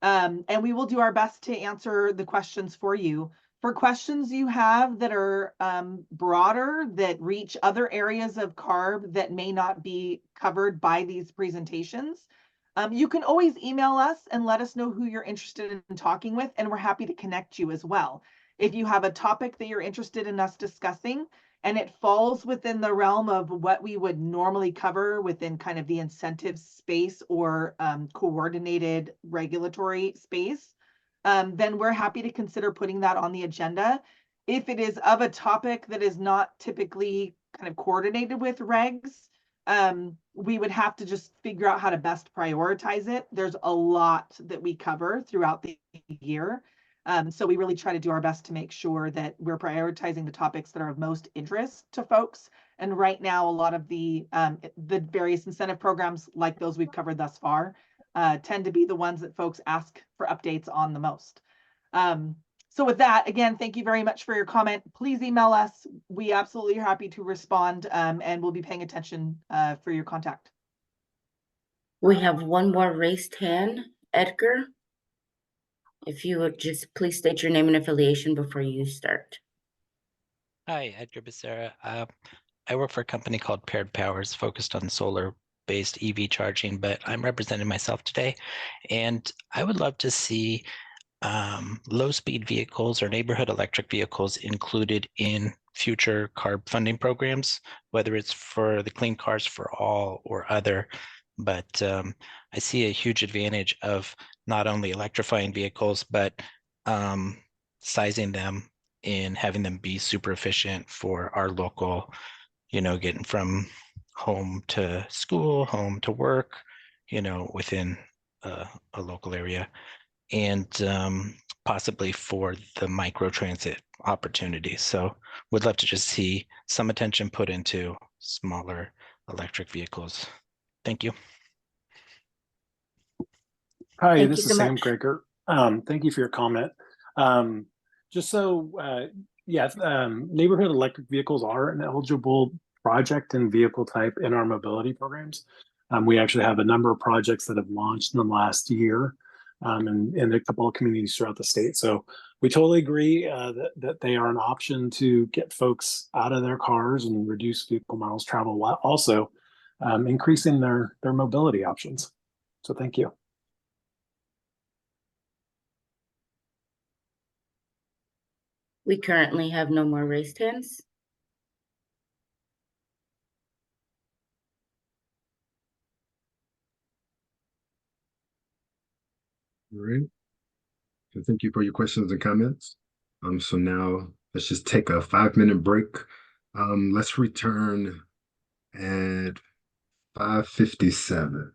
And we will do our best to answer the questions for you. For questions you have that are broader, that reach other areas of CARB that may not be covered by these presentations, you can always email us and let us know who you're interested in talking with, and we're happy to connect you as well. If you have a topic that you're interested in us discussing and it falls within the realm of what we would normally cover within kind of the incentive space or coordinated regulatory space, then we're happy to consider putting that on the agenda. If it is of a topic that is not typically kind of coordinated with regs, we would have to just figure out how to best prioritize it. There's a lot that we cover throughout the year. So we really try to do our best to make sure that we're prioritizing the topics that are of most interest to folks. And right now, a lot of the various incentive programs like those we've covered thus far tend to be the ones that folks ask for updates on the most. So with that, again, thank you very much for your comment. Please email us. We absolutely are happy to respond, and we'll be paying attention for your contact. We have one more raised hand, Edgar. If you would just please state your name and affiliation before you start. Hi, Edgar Becerra. I work for a company called Paired Powers, focused on solar-based EV charging, but I'm representing myself today. And I would love to see low-speed vehicles or neighborhood electric vehicles included in future CARB funding programs, whether it's for the Clean Cars for All or other. But I see a huge advantage of not only electrifying vehicles, but sizing them and having them be super efficient for our local, getting from home to school, home to work, within a local area, and possibly for the micro transit opportunities. So would love to just see some attention put into smaller electric vehicles. Thank you. Hi, Thank this you is so Sam much. Greger. Thank you for your comment. Just so, neighborhood electric vehicles are an eligible project and vehicle type in our mobility programs. We actually have a number of projects that have launched in the last year in a couple of communities throughout the state. So we totally agree that they are an option to get folks out of their cars and reduce vehicle miles traveled while also increasing their mobility options. So thank you. We currently have no more raised hands. All right. So thank you for your questions and comments. So now let's just take a 5-minute break. Let's return at 5:57.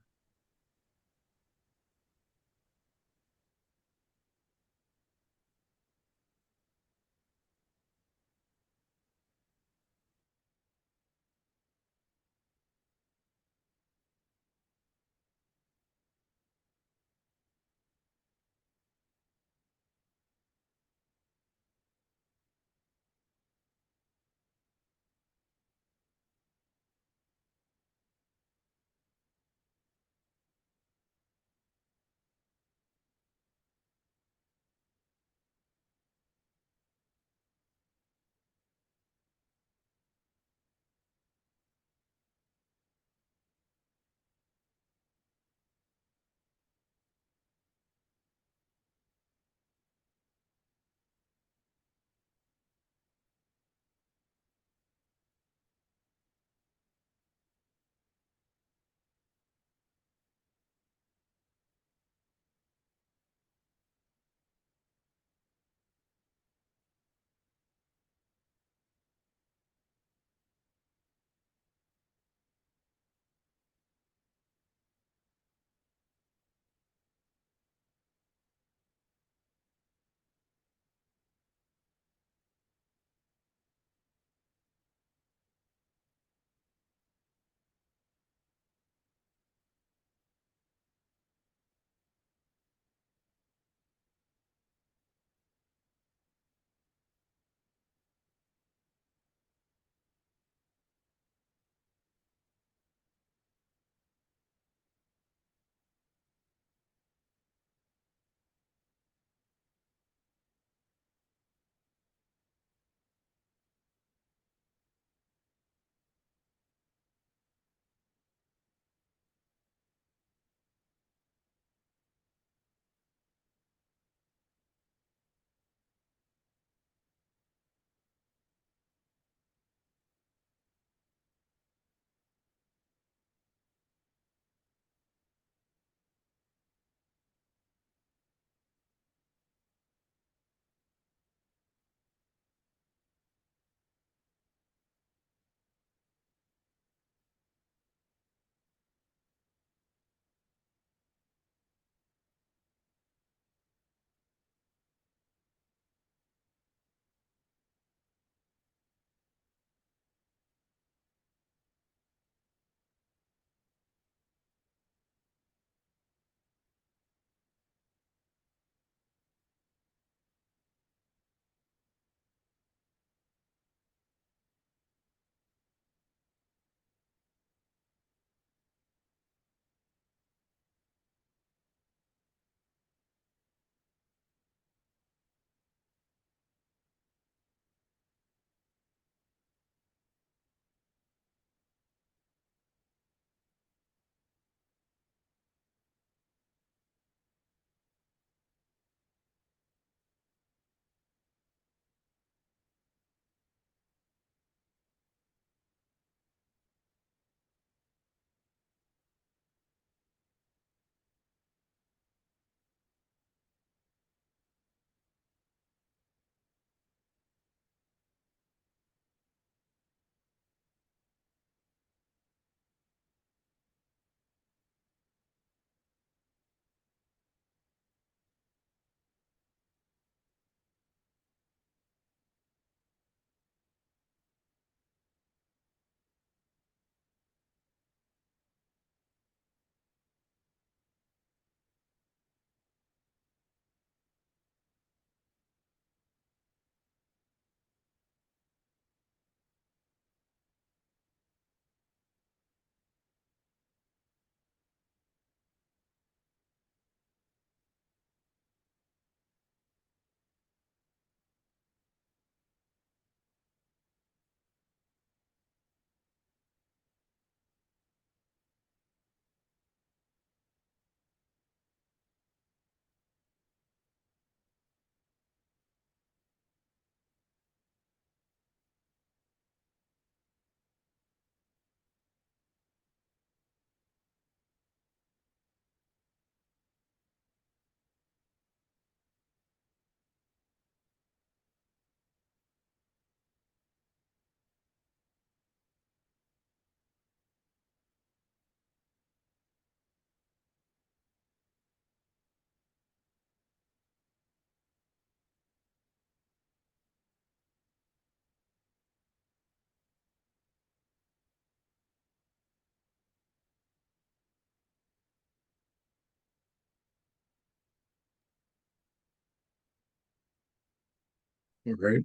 All right.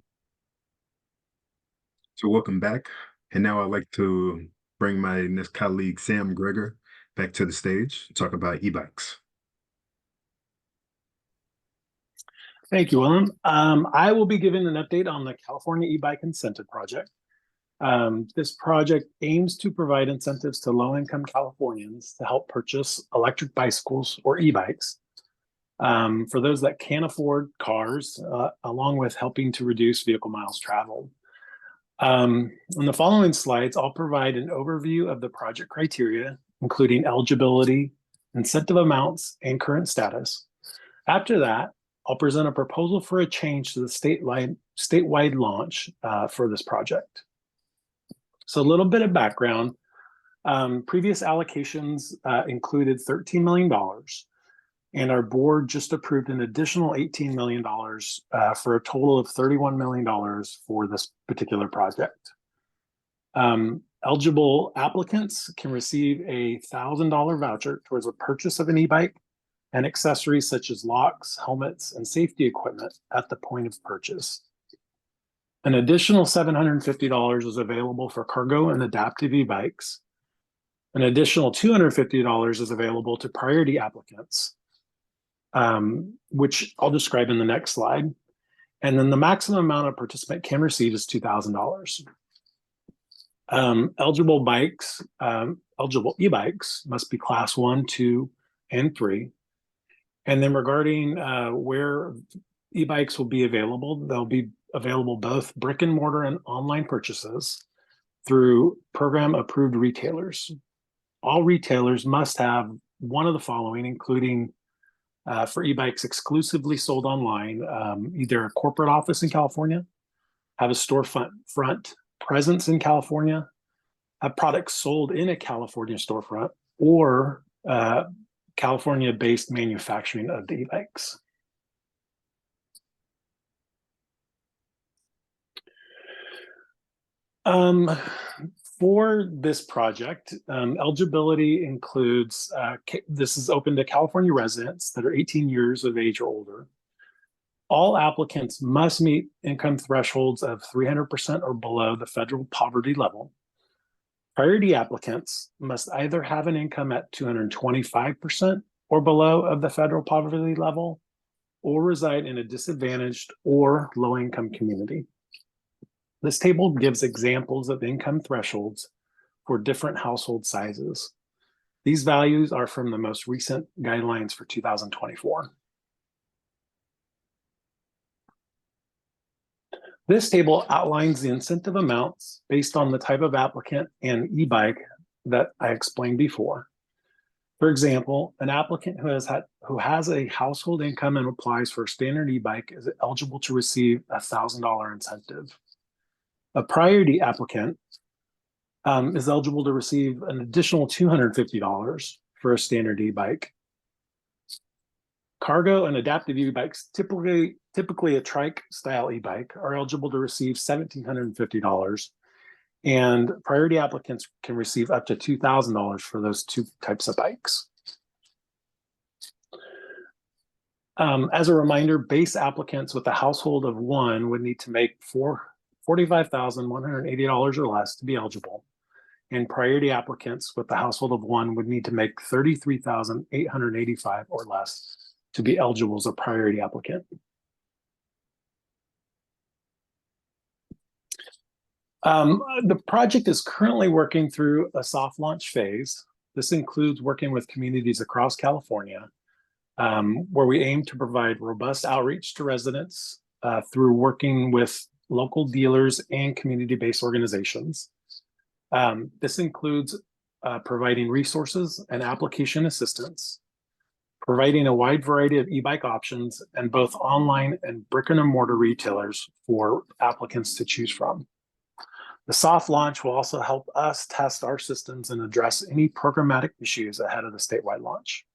So welcome back. And now I'd like to bring my next colleague, Sam Greger, back to the stage to talk about e-bikes. Thank you, Willem. I will be giving an update on the California e-bike incentive project. This project aims to provide incentives to low-income Californians to help purchase electric bicycles or e-bikes for those that can't afford cars, along with helping to reduce vehicle miles traveled. On the following slides, I'll provide an overview of the project criteria, including eligibility, incentive amounts, and current status. After that, I'll present a proposal for a change to the statewide launch for this project. So a little bit of background. Previous allocations included $13 million, and our board just approved an additional $18 million for a total of $31 million for this particular project. Eligible applicants can receive a $1,000 voucher towards the purchase of an e-bike and accessories such as locks, helmets, and safety equipment at the point of purchase. An additional $750 is available for cargo and adaptive e-bikes. An additional $250 is available to priority applicants, which I'll describe in the next slide. And then the maximum amount a participant can receive is $2,000. Eligible e-bikes must be class 1, 2, and 3. And then regarding where e-bikes will be available, they'll be available both brick and mortar and online purchases through program approved retailers. All retailers must have one of the following, including for e-bikes exclusively sold online, either a corporate office in California, have a storefront presence in California, have products sold in a California storefront, or California-based manufacturing of the e-bikes. For this project, eligibility includes, this is open to California residents that are 18 years of age or older. All applicants must meet income thresholds of 300% or below the federal poverty level. Priority applicants must either have an income at 225% or below of the federal poverty level, or reside in a disadvantaged or low-income community. This table gives examples of income thresholds for different household sizes. These values are from the most recent guidelines for 2024. This table outlines the incentive amounts based on the type of applicant and e-bike that I explained before. For example, an applicant who has a household income and applies for a standard e-bike is eligible to receive a $1,000 incentive. A priority applicant is eligible to receive an additional $250 for a standard e-bike. Cargo and adaptive e-bikes, typically a trike style e-bike, are eligible to receive $1,750, and priority applicants can receive up to $2,000 for those two types of bikes. As a reminder, base applicants with a household of one would need to make $45,180 or less to be eligible, and priority applicants with a household of one would need to make $33,885 or less to be eligible as a priority applicant. The project is currently working through a soft launch phase. This includes working with communities across California, where we aim to provide robust outreach to residents through working with local dealers and community-based organizations. This includes providing resources and application assistance, providing a wide variety of e-bike options, and both online and brick and mortar retailers for applicants to choose from. The soft launch will also help us test our systems and address any programmatic issues ahead of the statewide launch.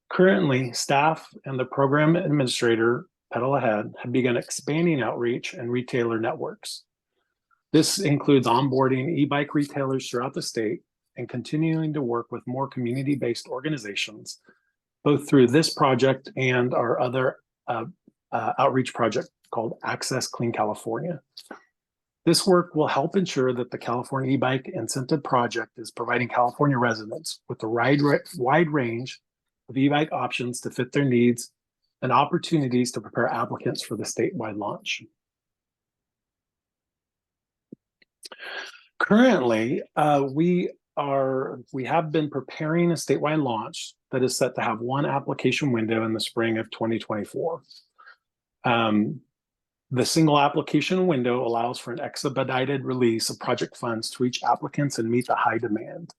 Currently, staff and the program administrator, Pedal Ahead, have begun expanding outreach and retailer networks. This includes onboarding e-bike retailers throughout the state and continuing to work with more community-based organizations, both through this project and our other outreach project called Access Clean California. This work will help ensure that the California e-bike incentive project is providing California residents with a wide range of e-bike options to fit their needs and opportunities to prepare applicants for the statewide launch. Currently, we have been preparing a statewide launch that is set to have one application window in the spring of 2024. The single application window allows for an expedited release of project funds to reach applicants and meet the high demand.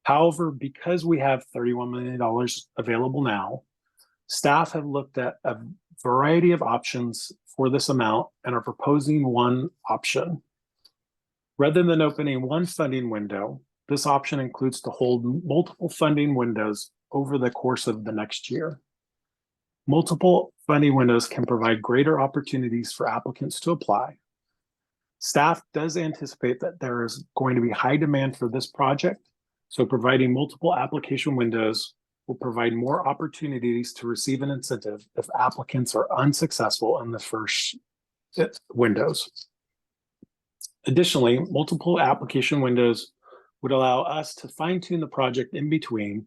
However, because we have $31 million available now, staff have looked at a variety of options for this amount and are proposing one option. Rather than opening one funding window, this option includes to hold multiple funding windows over the course of the next year. Multiple funding windows can provide greater opportunities for applicants to apply. Staff does anticipate that there is going to be high demand for this project, so providing multiple application windows will provide more opportunities to receive an incentive if applicants are unsuccessful in the first windows. Additionally, multiple application windows would allow us to fine-tune the project in between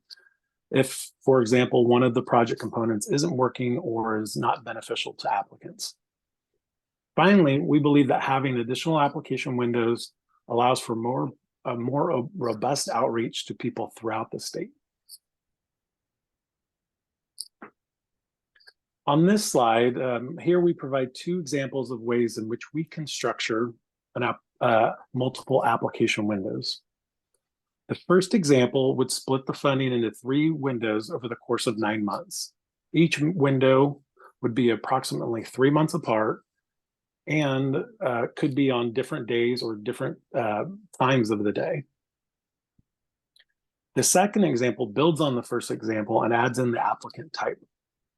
if, for example, one of the project components isn't working or is not beneficial to applicants. Finally, we believe that having additional application windows allows for a more robust outreach to people throughout the state. On this slide, here we provide two examples of ways in which we can structure multiple application windows. The first example would split the funding into 3 windows over the course of 9 months. Each window would be approximately 3 months apart and could be on different days or different times of the day. The second example builds on the first example and adds in the applicant type.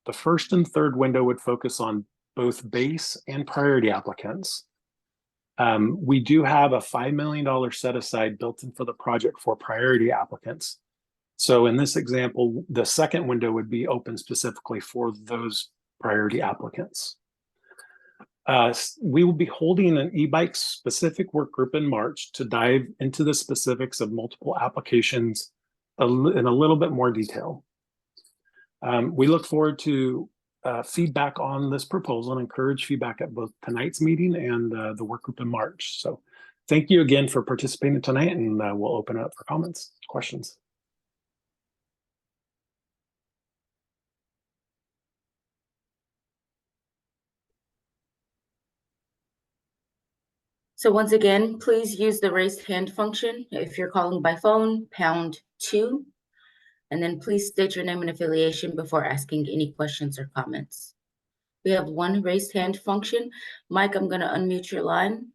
The first and third window would focus on both base and priority applicants. We do have a $5 million set aside built in for the project for priority applicants. So in this example, the second window would be open specifically for those priority applicants. We will be holding an e-bike specific work group in March to dive into the specifics of multiple applications in a little bit more detail. We look forward to feedback on this proposal and encourage feedback at both tonight's meeting and the work group in March. So thank you again for participating tonight, and we'll open it up for comments, questions. So once again, please use the raised hand function. If you're calling by phone, #2. And then please state your name and affiliation before asking any questions or comments. We have one raised hand function. Mike, I'm going to unmute your line.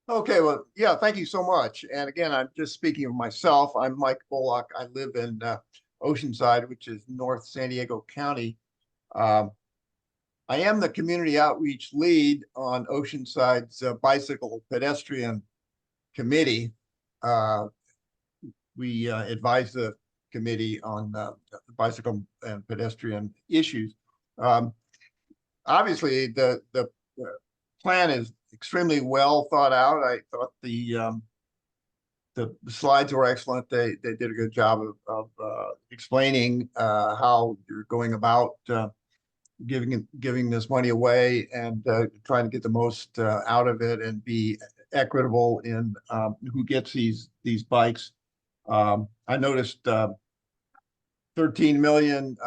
Okay, well, yeah, thank you so much. And again, I'm just speaking of myself. I'm Mike Bullock. I live in Oceanside, which is North San Diego County. I am the community outreach lead on Oceanside's bicycle pedestrian committee. We advise the committee on bicycle and pedestrian issues. Obviously, the plan is extremely well thought out. I thought the slides were excellent. They did a good job of explaining how you're going about giving this money away and trying to get the most out of it and be equitable in who gets these bikes. I noticed 13 million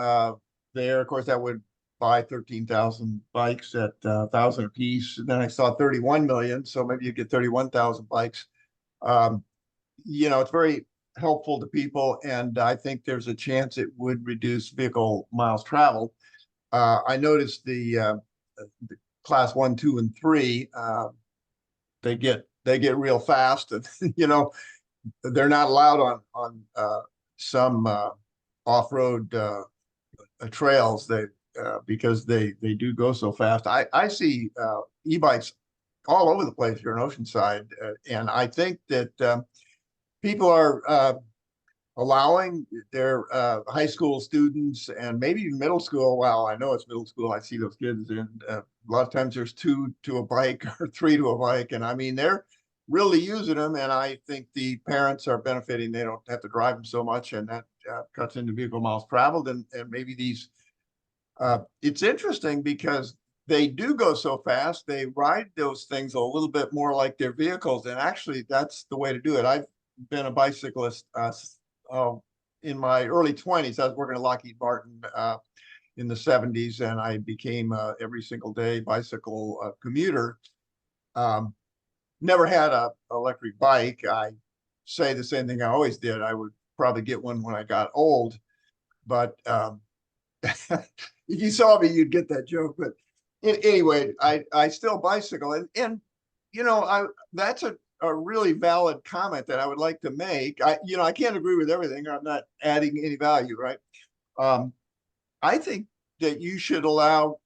there. Of course, that would buy 13,000 bikes at 1,000 apiece. And then I saw 31 million, so maybe you get 31,000 bikes. You know, it's very helpful to people, and I think there's a chance it would reduce vehicle miles traveled. I noticed the class 1, 2, and 3. They get real fast, and you know, they're not allowed on some off-road trails because they do go so fast. I see e-bikes all over the place here in Oceanside, and I think that people are allowing their high school students and maybe even middle school. Well, I know it's middle school. I see those kids, and a lot of times there's 2 to a bike or 3 to a bike, and I mean they're really using them. And I think the parents are benefiting. They don't have to drive them so much, and that cuts into vehicle miles traveled. And maybe these. It's interesting because they do go so fast. They ride those things a little bit more like their vehicles, and actually that's the way to do it. I've been a bicyclist in my early 20s. I was working at Lockheed Martin in the 70s, and I became every single day bicycle commuter. Never had a electric bike. I say the same thing I always did. I would probably get one when I got old, but if you saw me, you'd get that joke. But anyway, I still bicycle, and you know, that's a really valid comment that I would like to make. I can't agree with everything. I'm not adding any value, right? I think that you should allow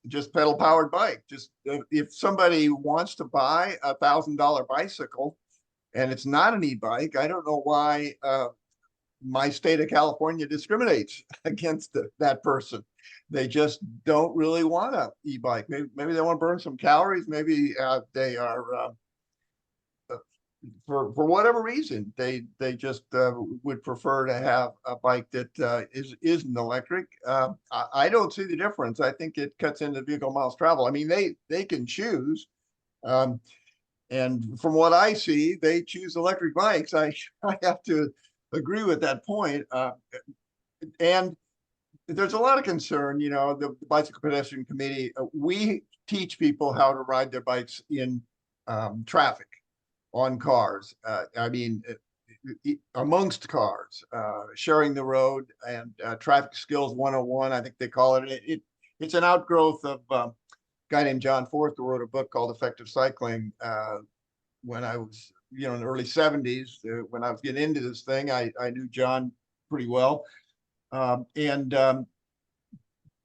just pedal powered bike. Just if somebody wants to buy a $1,000 bicycle and it's not an e-bike, I don't know why my state of California discriminates against that person. They just don't really want an e-bike. Maybe they want to burn some calories. Maybe they are for whatever reason, they just would prefer to have a bike that isn't electric. I don't see the difference. I think it cuts into vehicle miles traveled. I mean, they can choose, and from what I see, they choose electric bikes. I have to agree with that point. And there's a lot of concern. You know, the Bicycle Pedestrian Committee, we teach people how to ride their bikes in traffic. On cars, I mean, amongst cars, sharing the road, and traffic skills 101, I think they call it. It's an outgrowth of a guy named John Forrester who wrote a book called Effective Cycling. When I was, in the early 70s, when I was getting into this thing, I knew John pretty well. And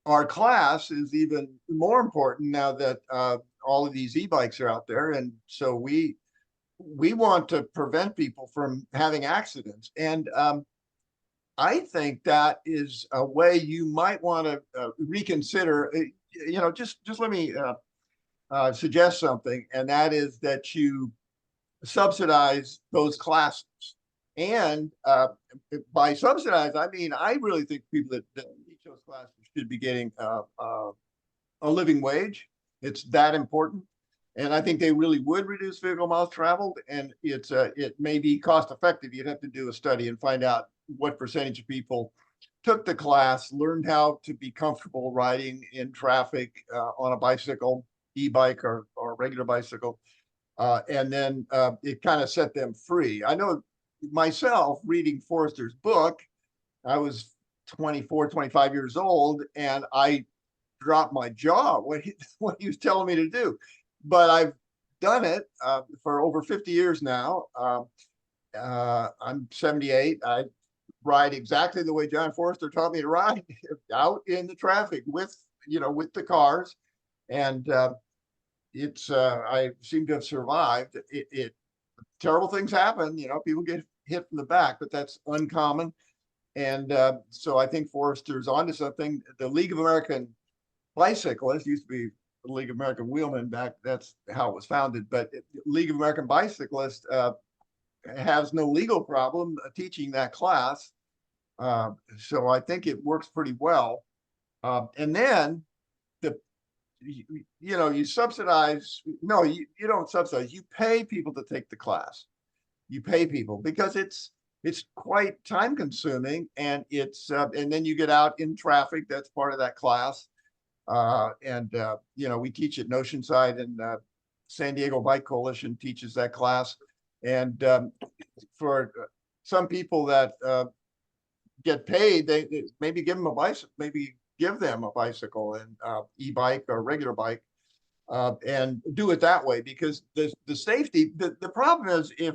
our class is even more important now that all of these e-bikes are out there. And so we want to prevent people from having accidents. And I think that is a way you might want to reconsider. Just let me suggest something, and that is that you subsidize those classes. And by subsidize, I mean, I really think people that teach those classes should be getting a living wage. It's that important. And I think they really would reduce vehicle miles traveled, and it may be cost effective. You'd have to do a study and find out what percentage of people took the class, learned how to be comfortable riding in traffic on a bicycle, e-bike or regular bicycle, and then it kind of set them free. I know myself, reading Forrester's book, I was 24, 25 years old, and I dropped my jaw what he was telling me to do. But I've done it for over 50 years now. I'm 78. I ride exactly the way John Forrester taught me to ride, out in the traffic with the cars. And I seem to have survived. Terrible things happen. People get hit from the back, but that's uncommon. And so I think Forrester's onto something. The League of American Bicyclists used to be the League of American Wheelmen back. That's how it was founded. But League of American Bicyclists has no legal problem teaching that class. So I think it works pretty well. And then you subsidize. No, you don't subsidize. You pay people to take the class. You pay people because it's quite time consuming, and and then you get out in traffic. That's part of that class. We teach at Oceanside, and San Diego Bike Coalition teaches that class. And for some people that get paid, they maybe give them a bicycle, and e-bike or regular bike, and do it that way, because the safety. The problem is if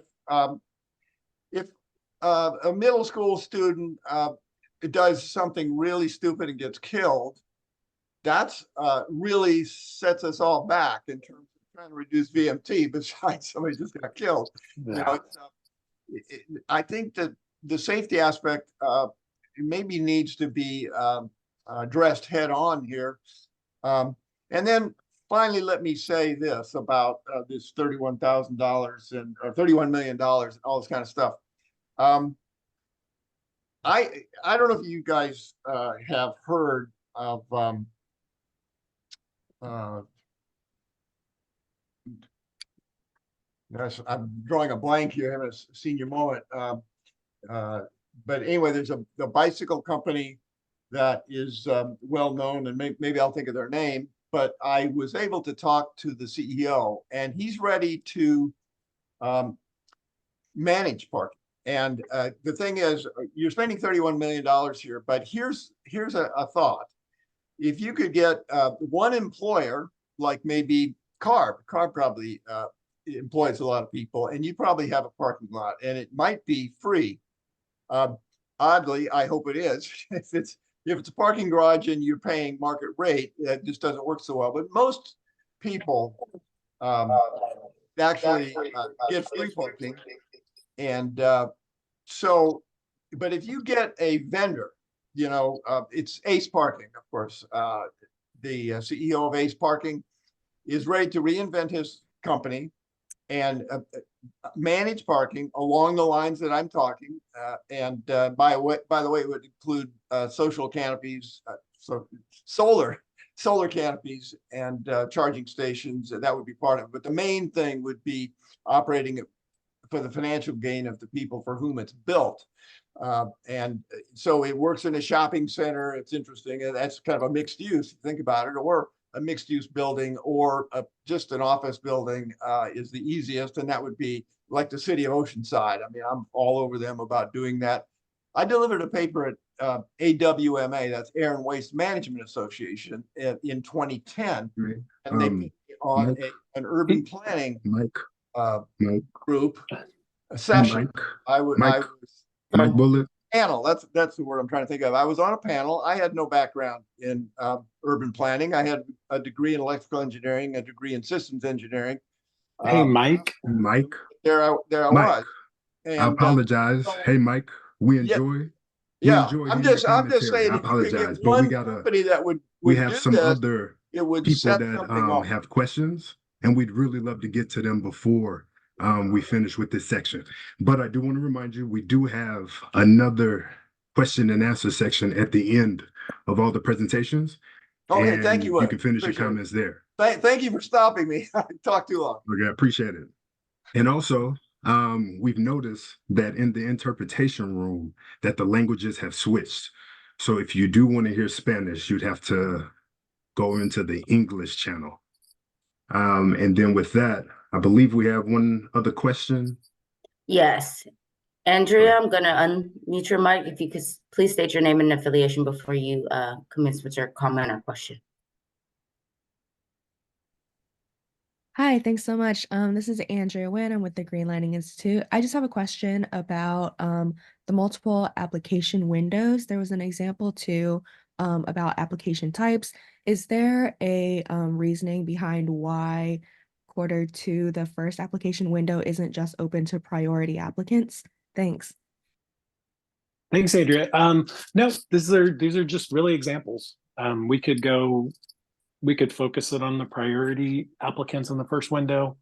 a middle school student does something really stupid and gets killed, that's really sets us all back in terms of trying to reduce VMT, besides somebody just got killed. Yeah. I think that the safety aspect maybe needs to be addressed head on here. And then finally, let me say this about this $31,000 and or $31 million and all this kind of stuff. I don't know if you guys have heard of gosh, I'm drawing a blank here, having a senior moment. But anyway, there's a bicycle company that is well known, and maybe I'll think of their name. But I was able to talk to the CEO, and he's ready to manage parking. And the thing is, you're spending $31 million here, but here's a thought. If you could get one employer, like maybe CARB probably employs a lot of people, and you probably have a parking lot, and it might be free. Oddly, I hope it is. If it's a parking garage and you're paying market rate, that just doesn't work so well. But most people actually get free parking. And so, but if you get a vendor, you know, it's Ace Parking, of course. The CEO of Ace Parking is ready to reinvent his company and manage parking along the lines that I'm talking. And by the way, it would include social canopies, so solar canopies and charging stations. That would be part of it. But the main thing would be operating it for the financial gain of the people for whom it's built. And so it works in a shopping center. It's interesting. And that's kind of a mixed use, think about it, or a mixed use building, or just an office building is the easiest. And that would be like the city of Oceanside. I mean, I'm all over them about doing that. I delivered a paper at AWMA, that's Air and Waste Management Association, in 2010. And they put me on an urban planning group a session. Mike Bullitt. Panel. That's the word I'm trying to think of. I was on a panel. I had no background in urban planning. I had a degree in electrical engineering, a degree in systems engineering. Hey, Mike. There I was. And, I apologize. Hey, Mike. We enjoy. Yeah, we enjoy I'm just saying. I apologize, but we got company that would have some other people that have have questions, and we'd really love to get to them before we finish with this section. But I do want to remind you, we do have another question and answer section at the end of all the presentations. Okay, thank you. You can finish your comments there. Thank you for stopping me. I talked too long. Okay, I appreciate it. And also, we've noticed that in the interpretation room that the languages have switched. So if you do want to hear Spanish, you'd have to go into the English channel. And then with that, I believe we have one other question. Yes. Andrea, I'm going to unmute your mic. If you could please state your name and affiliation before you commence with your comment or question. Hi, thanks so much. This is Andrea Nguyen. I'm with the Green Lining Institute. I just have a question about the multiple application windows. There was an example too about application types. Is there a reasoning behind why quarter to the first application window isn't just open to priority applicants? Thanks. Thanks, Andrea. No, these are just really examples. We could focus it on the priority applicants in the first window.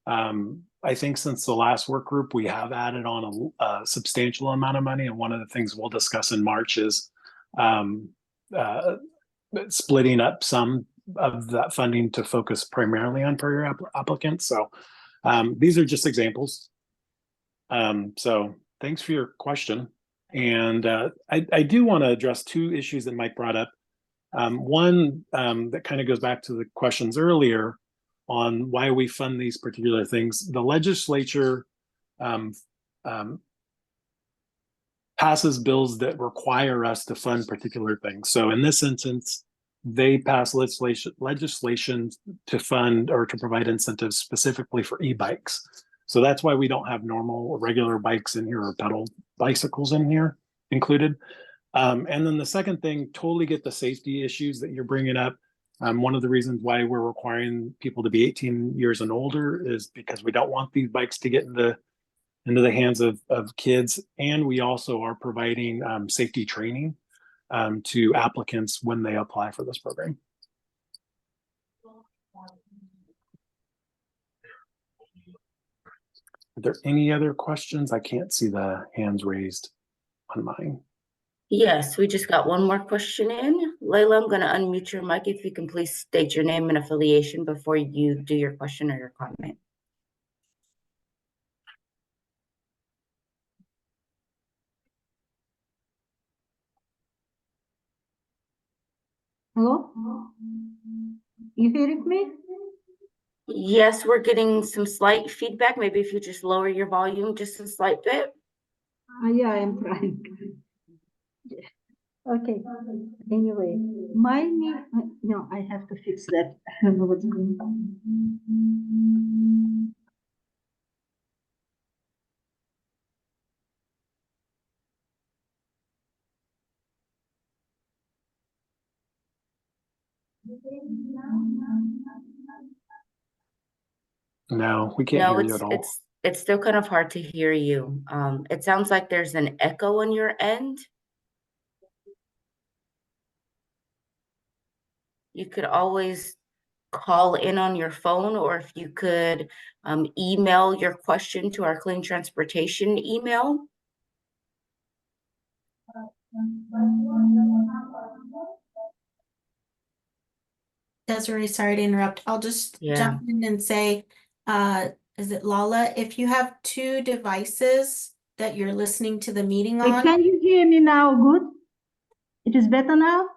I think since the last work group, we have added on a substantial amount of money. And one of the things we'll discuss in March is splitting up some of that funding to focus primarily on priority applicants. So these are just examples. So thanks for your question. And I do want to address two issues that Mike brought up. One that kind of goes back to the questions earlier on why we fund these particular things. The legislature passes bills that require us to fund particular things. So in this instance, they pass legislation to fund or to provide incentives specifically for e-bikes. So that's why we don't have normal or regular bikes in here or pedal bicycles in here included. And then the second thing, totally get the safety issues that you're bringing up. One of the reasons why we're requiring people to be 18 years and older is because we don't want these bikes to get into into the hands of kids. And we also are providing safety training to applicants when they apply for this program. Are there any other questions? I can't see the hands raised on mine. Yes, we just got one more question in. Layla, I'm going to unmute your mic if you can please state your name and affiliation before you do your question or your comment. Hello? You hearing me? Yes, we're getting some slight feedback. Maybe if you just lower your volume just a slight bit. Yeah, I'm trying. Okay. Anyway, my name, no, I have to fix that. I don't know what's going on. No, we can't No, hear you at all. it's still kind of hard to hear you. It sounds like there's an echo on your end. You could always call in on your phone, or if you could email your question to our Clean Transportation email. Desiree, sorry to interrupt. I'll just jump in and say, is it Lala? If you have two devices that you're listening to the meeting on. Can you hear me now? Good? It is better now?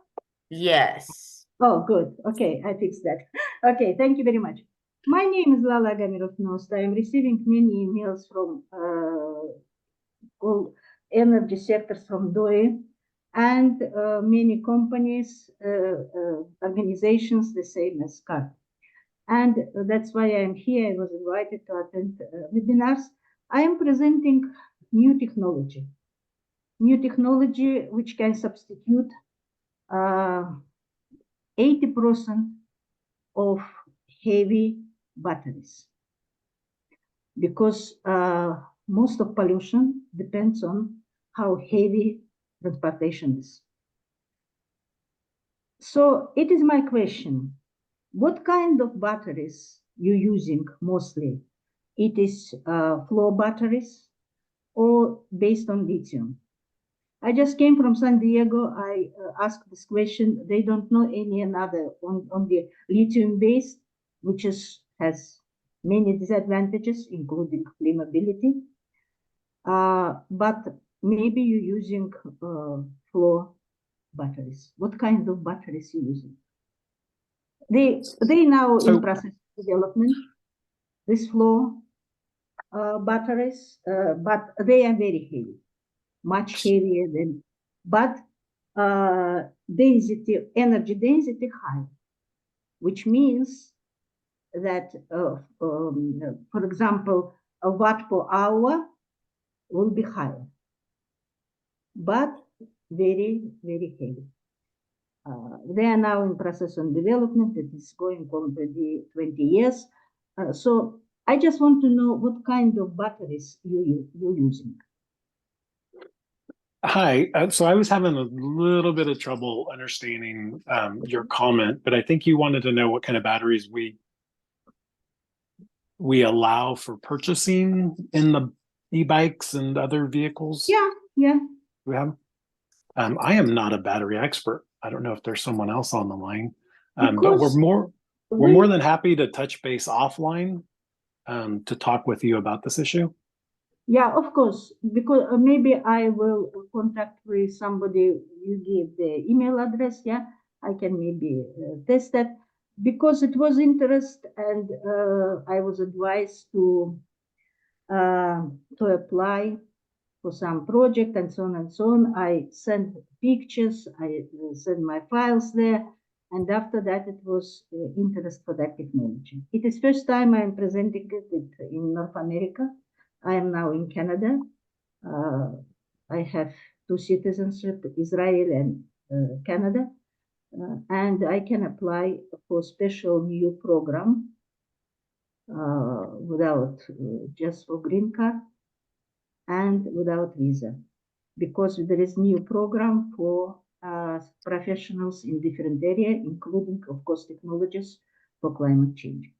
Yes. Oh, good. Okay, I fixed that. Okay, thank you very much. My name is Lala Gamirov-Nost. I am receiving many emails from all energy sectors from DOE and many companies, organizations, the same as CARB. And that's why I'm here. I was invited to attend webinars. I am presenting new technology which can substitute 80% of heavy batteries, because most of pollution depends on how heavy transportation is. So it is my question, what kind of batteries you using mostly? It is flow batteries or based on lithium? I just came from San Diego. I asked this question. They don't know any another on the lithium based, which has many disadvantages, including flammability. But maybe you're using flow batteries. What kind of batteries you using? They now in process of development, this flow batteries, but they are very heavy, much heavier than, but energy density high, which means that, for example, a watt per hour will be higher, but very, very heavy. They are now in process of development. It is going on 20 years. So I just want to know what kind of batteries you're using. Hi, so I was having a little bit of trouble understanding your comment, but I think you wanted to know what kind of batteries we allow for purchasing in the e-bikes and other vehicles. Yeah. We have. I am not a battery expert. I don't know if there's someone else on the line, but we're more than happy to touch base offline to talk with you about this issue. Yeah, of course, because maybe I will contact with somebody. You give the email address. Yeah, I can maybe test that, because it was interest, and I was advised to apply for some project and so on and so on. I sent pictures, I sent my files there, and after that it was interest for that technology. It is first time I am presenting it in North America. I am now in Canada. I have two citizenship, Israel and Canada, and I can apply for special new program without just for green card. and without visa, because there is new program for professionals in different areas, including, of course, technologies for climate change.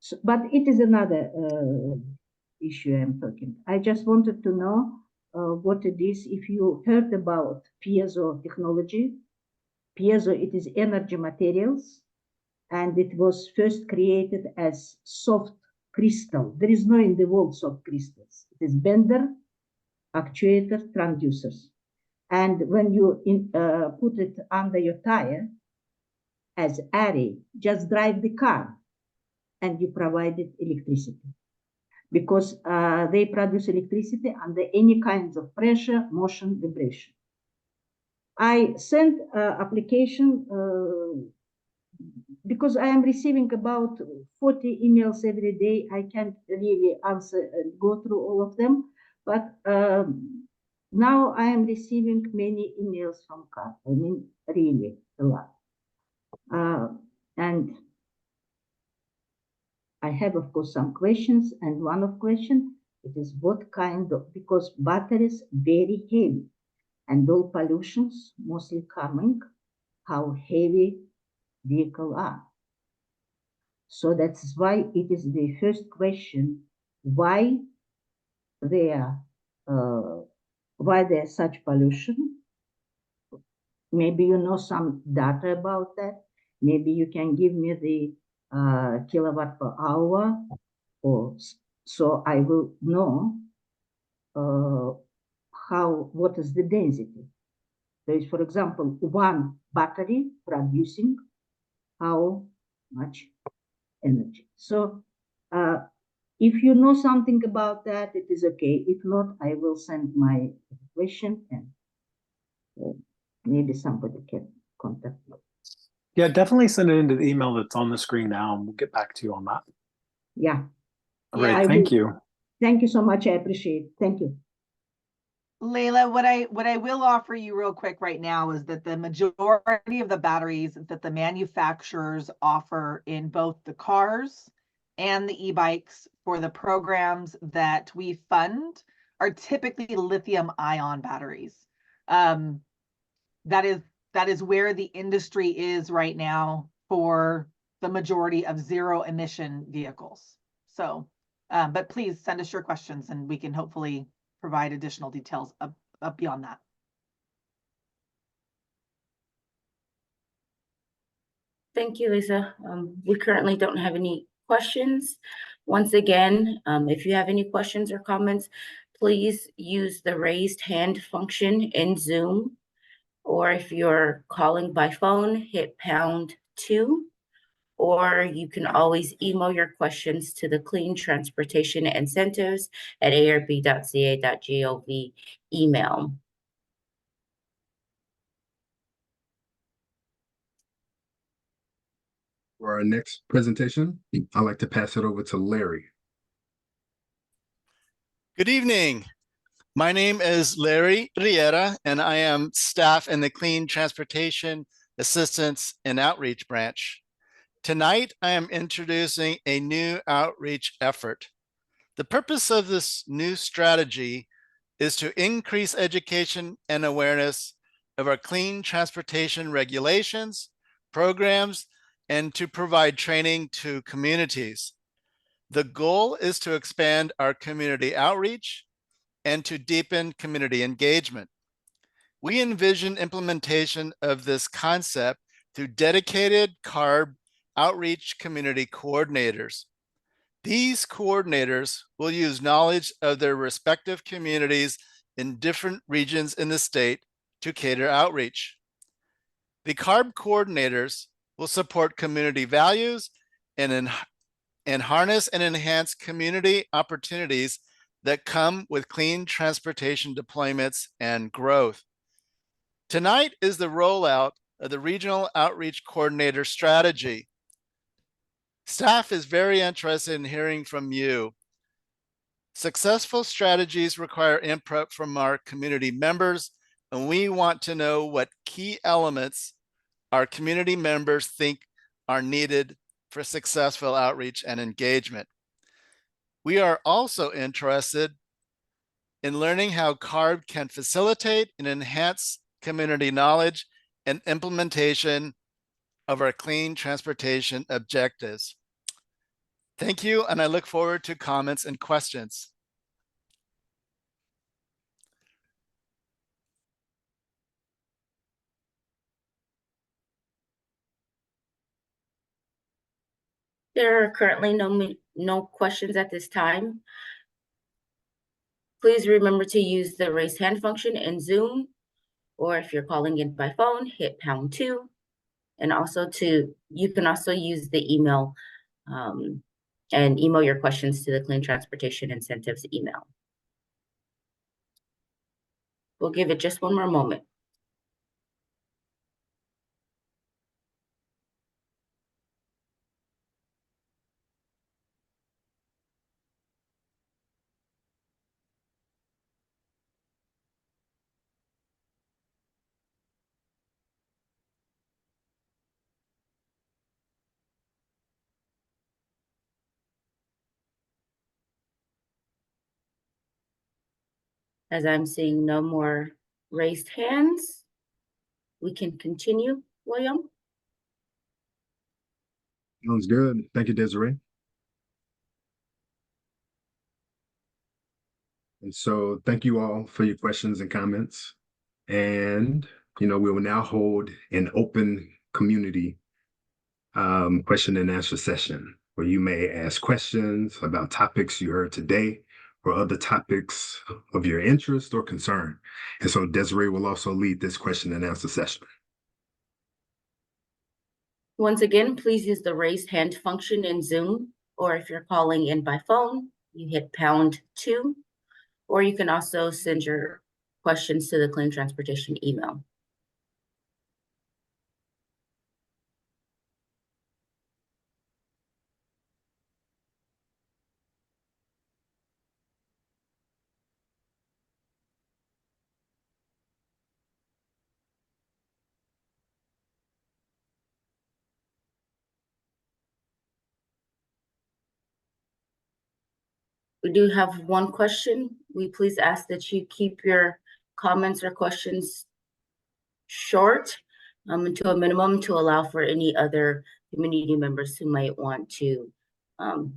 So, but it is another issue I'm talking. I just wanted to know what it is. If you heard about piezo technology, piezo, it is energy materials, and it was first created as soft crystal. There is no in the world soft crystals. It is bender, actuator, transducers. And when you put it under your tire as array, just drive the car and you provide it electricity. Because they produce electricity under any kinds of pressure, motion, vibration. I sent application because I am receiving about 40 emails every day. I can't really answer and go through all of them, but now I am receiving many emails from CARB. I mean, really a lot. And I have, of course, some questions, and one of question, it is what kind of, because batteries very heavy, and all pollutions mostly coming, how heavy vehicle are. So that's why it is the first question, why there such pollution? Maybe you know some data about that. Maybe you can give me the kilowatt per hour, or so I will know what is the density. There is, for example, one battery producing how much energy. So if you know something about that, it is okay. If not, I will send my question, and maybe somebody can contact me. Yeah, definitely send it into the email that's on the screen now, and we'll get back to you on that. Yeah. All right, thank you. Thank you so much. I appreciate it. Thank you. Layla, what I will offer you real quick right now is that the majority of the batteries that the manufacturers offer in both the cars and the e-bikes for the programs that we fund are typically lithium-ion batteries. That is where the industry is right now for the majority of zero-emission vehicles. So, but please send us your questions, and we can hopefully provide additional details up beyond that. Thank you, Lisa. We currently don't have any questions. Once again, if you have any questions or comments, please use the raised hand function in Zoom, or if you're calling by phone, hit #2, or you can always email your questions to the Clean Transportation Incentives at arb.ca.gov email. For our next presentation, I'd like to pass it over to Larry. Good evening. My name is Larry Riera, and I am staff in the Clean Transportation Assistance and Outreach Branch. Tonight, I am introducing a new outreach effort. The purpose of this new strategy is to increase education and awareness of our clean transportation regulations, programs, and to provide training to communities. The goal is to expand our community outreach and to deepen community engagement. We envision implementation of this concept through dedicated CARB outreach community coordinators. These coordinators will use knowledge of their respective communities in different regions in the state to cater outreach. The CARB coordinators will support community values and harness and enhance community opportunities that come with clean transportation deployments and growth. Tonight is the rollout of the Regional Outreach Coordinator Strategy. Staff is very interested in hearing from you. Successful strategies require input from our community members, and we want to know what key elements our community members think are needed for successful outreach and engagement. We are also interested in learning how CARB can facilitate and enhance community knowledge and implementation of our clean transportation objectives. Thank you, and I look forward to comments and questions. There are currently no questions at this time. Please remember to use the raise hand function in Zoom, or if you're calling in by phone, hit #2. And also you can also use the email and email your questions to the Clean Transportation Incentives email. We'll give it just one more moment. As I'm seeing no more raised hands, we can continue, William. Sounds good. Thank you, Desiree. And so thank you all for your questions and comments. And, we will now hold an open community question and answer session where you may ask questions about topics you heard today or other topics of your interest or concern. And so Desiree will also lead this question and answer session. Once again, please use the raise hand function in Zoom, or if you're calling in by phone, you hit #2, or you can also send your questions to the Clean Transportation email. We do have one question. We please ask that you keep your comments or questions short to a minimum to allow for any other community members who might want to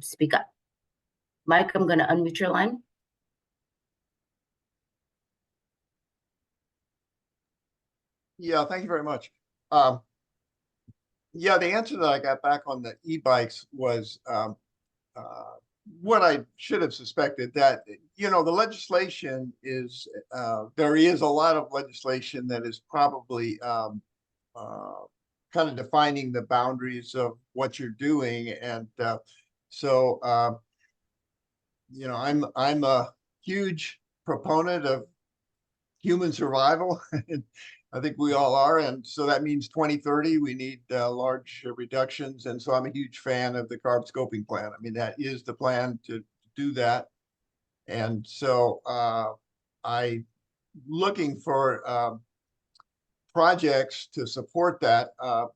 speak up. Mike, I'm going to unmute your line. Yeah, thank you very much. Yeah, the answer that I got back on the e-bikes was what I should have suspected, that, the legislation is, there is a lot of legislation that is probably kind of defining the boundaries of what you're doing. And so, I'm a huge proponent of human survival. I think we all are. And so that means 2030, we need large reductions. And so I'm a huge fan of the CARB scoping plan. I mean, that is the plan to do that. And so I'm looking for projects to support that. I'm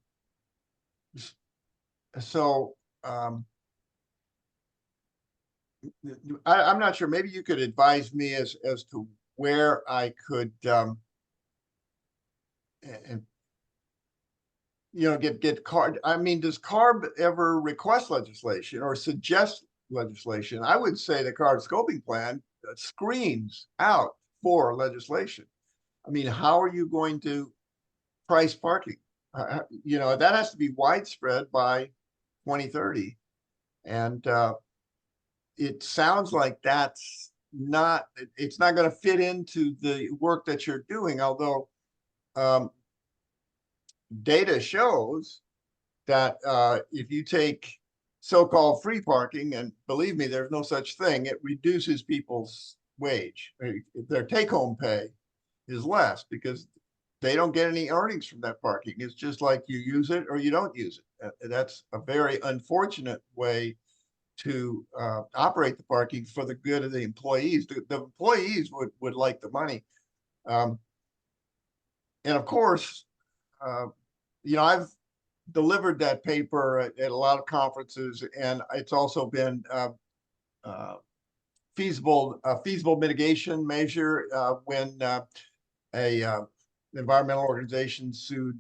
not sure, maybe you could advise me as to where I could and get CARB. I mean, does CARB ever request legislation or suggest legislation? I would say the CARB scoping plan screens out for legislation. I mean, how are you going to price parking? That has to be widespread by 2030. And it sounds like it's not going to fit into the work that you're doing, although data shows that if you take so-called free parking, and believe me, there's no such thing, it reduces people's wage. Their take-home pay is less because they don't get any earnings from that parking. It's just like you use it or you don't use it. That's a very unfortunate way to operate the parking for the good of the employees. The employees would like the money. And of course, I've delivered that paper at a lot of conferences, and it's also been feasible mitigation measure when a environmental organization sued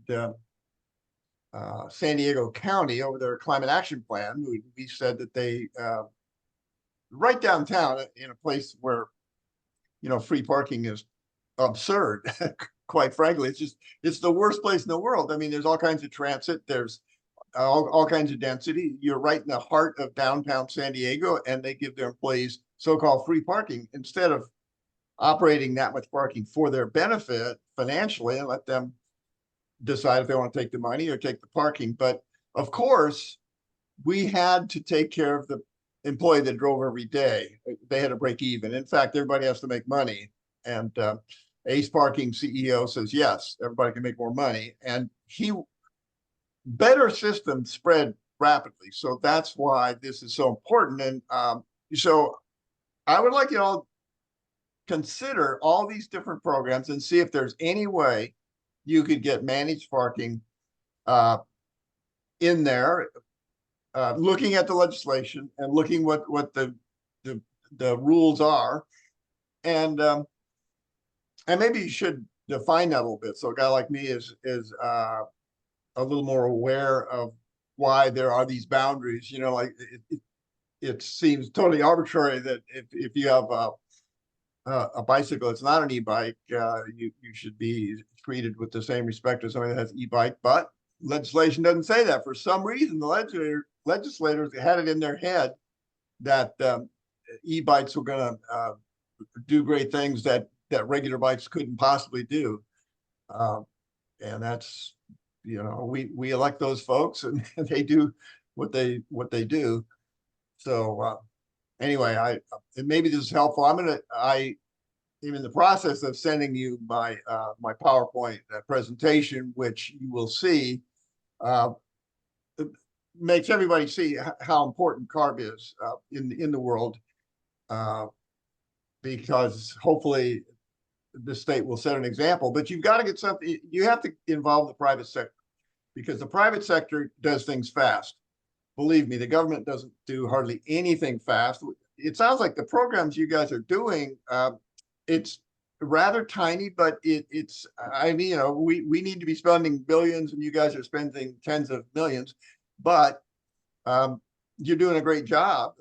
San Diego County over their climate action plan. We said that they right downtown in a place where, you know, free parking is absurd. Quite frankly, it's the worst place in the world. I mean, there's all kinds of transit. There's all kinds of density. You're right in the heart of downtown San Diego, and they give their employees so-called free parking instead of operating that much parking for their benefit financially and let them decide if they want to take the money or take the parking. But of course, we had to take care of the employee that drove every day. They had to break even. In fact, everybody has to make money. And Ace Parking CEO says, yes, everybody can make more money. And better systems spread rapidly. So that's why this is so important. And so I would like you all consider all these different programs and see if there's any way you could get managed parking in there, looking at the legislation and looking what the rules are. And maybe you should define that a little bit. So a guy like me is a little more aware of why there are these boundaries. You know, like it seems totally arbitrary that if you have a bicycle, it's not an e-bike, you should be treated with the same respect as somebody that has e-bike. But legislation doesn't say that. For some reason, the legislators had it in their head that e-bikes were going to do great things that regular bikes couldn't possibly do. And that's, you know, we elect those folks, and they do what they do. So anyway, and maybe this is helpful. I am in the process of sending you my my PowerPoint presentation, which you will see. It makes everybody see how important CARB is in the world, because hopefully the state will set an example. But you've got to get something. You have to involve the private sector, because the private sector does things fast. Believe me, the government doesn't do hardly anything fast. It sounds like the programs you guys are doing, it's rather tiny, but it's, I mean, you know, we need to be spending billions and you guys are spending tens of millions, but you're doing a great job.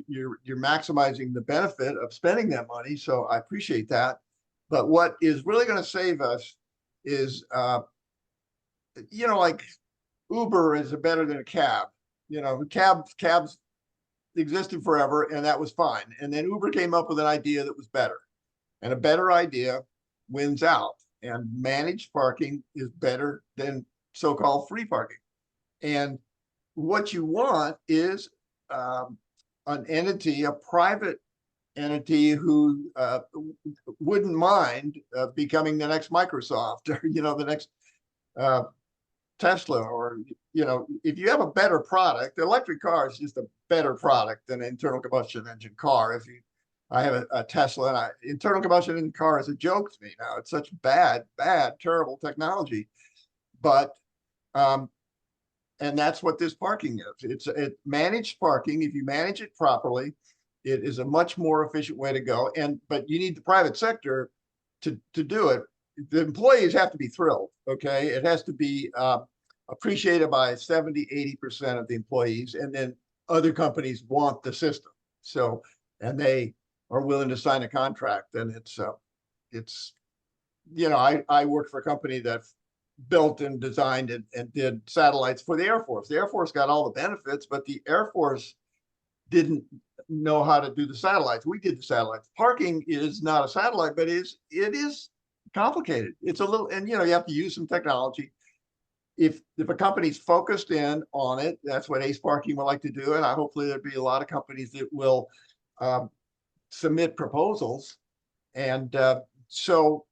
You're maximizing the benefit of spending that money. So I appreciate that. But what is really going to save us is, you know, like Uber is better than a cab. You know, cabs existed forever, and that was fine. And then Uber came up with an idea that was better, and a better idea wins out. And managed parking is better than so-called free parking. And what you want is an entity, a private entity who wouldn't mind becoming the next Microsoft, or, you know, the next Tesla, or, you know, if you have a better product, the electric car is just a better product than an internal combustion engine car. I have a Tesla, and internal combustion engine car is a joke to me now. It's such bad, terrible technology. But, and that's what this parking is. It's managed parking. If you manage it properly, it is a much more efficient way to go. But you need the private sector to do it. The employees have to be thrilled, okay? It has to be appreciated by 70–80% of the employees, and then other companies want the system. So, and they are willing to sign a contract. And it's, you know, I worked for a company that built and designed and did satellites for the Air Force. The Air Force got all the benefits, but the Air Force didn't know how to do the satellites. We did the satellites. Parking is not a satellite, but it is complicated. It's a little, and, you know, you have to use some technology. If a company's focused in on it, that's what Ace Parking would like to do. And hopefully there'll be a lot of companies that will submit proposals. And so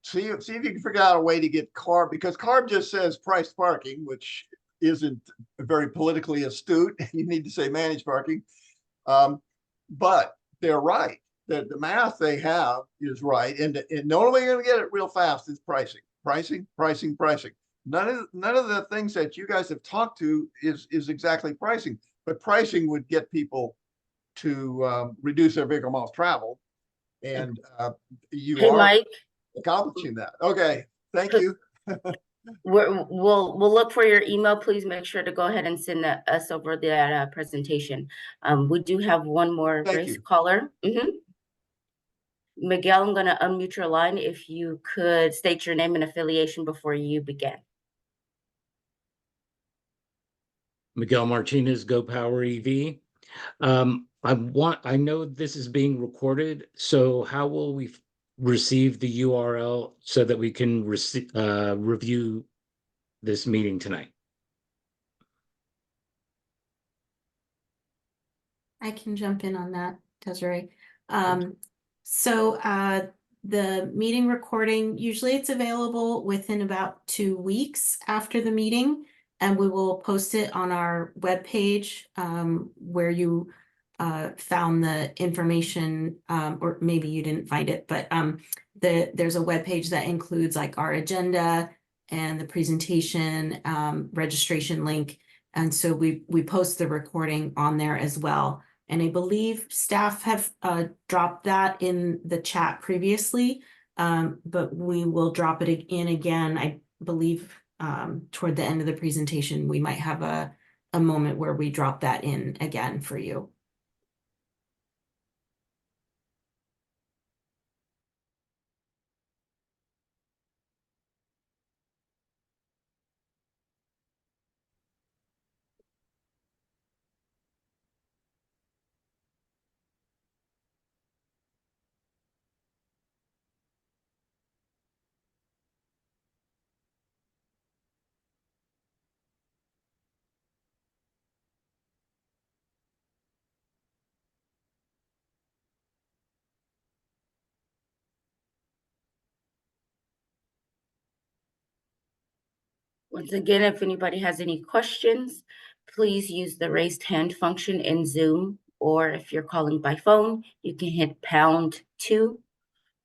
see if you can figure out a way to get CARB, because CARB just says priced parking, which isn't very politically astute. You need to say managed parking. But they're right. The math they have is right. And the only way you're going to get it real fast is pricing. None of the things that you guys have talked to is exactly pricing, but pricing would get people to reduce their vehicle miles traveled. And you Hey, are Mike, accomplishing that. Okay, thank you. we'll look for your email. Please make sure to go ahead and send us over that presentation. We do have one more Thank race you. caller. Miguel, I'm going to unmute your line. If you could state your name and affiliation before you begin. Miguel Martinez, Go Power EV. I know this is being recorded, so how will we receive the URL so that we can review this meeting tonight? I can jump in on that, Desiree. The meeting recording, usually it's available within about 2 weeks after the meeting, and we will post it on our webpage where you found the information, or maybe you didn't find it, but there's a webpage that includes like our agenda and the presentation registration link. And so we post the recording on there as well. And I believe staff have dropped that in the chat previously, but we will drop it in again. I believe toward the end of the presentation, we might have a moment where we drop that in again for you. Once again, if anybody has any questions, please use the raised hand function in Zoom, or if you're calling by phone, you can hit #2,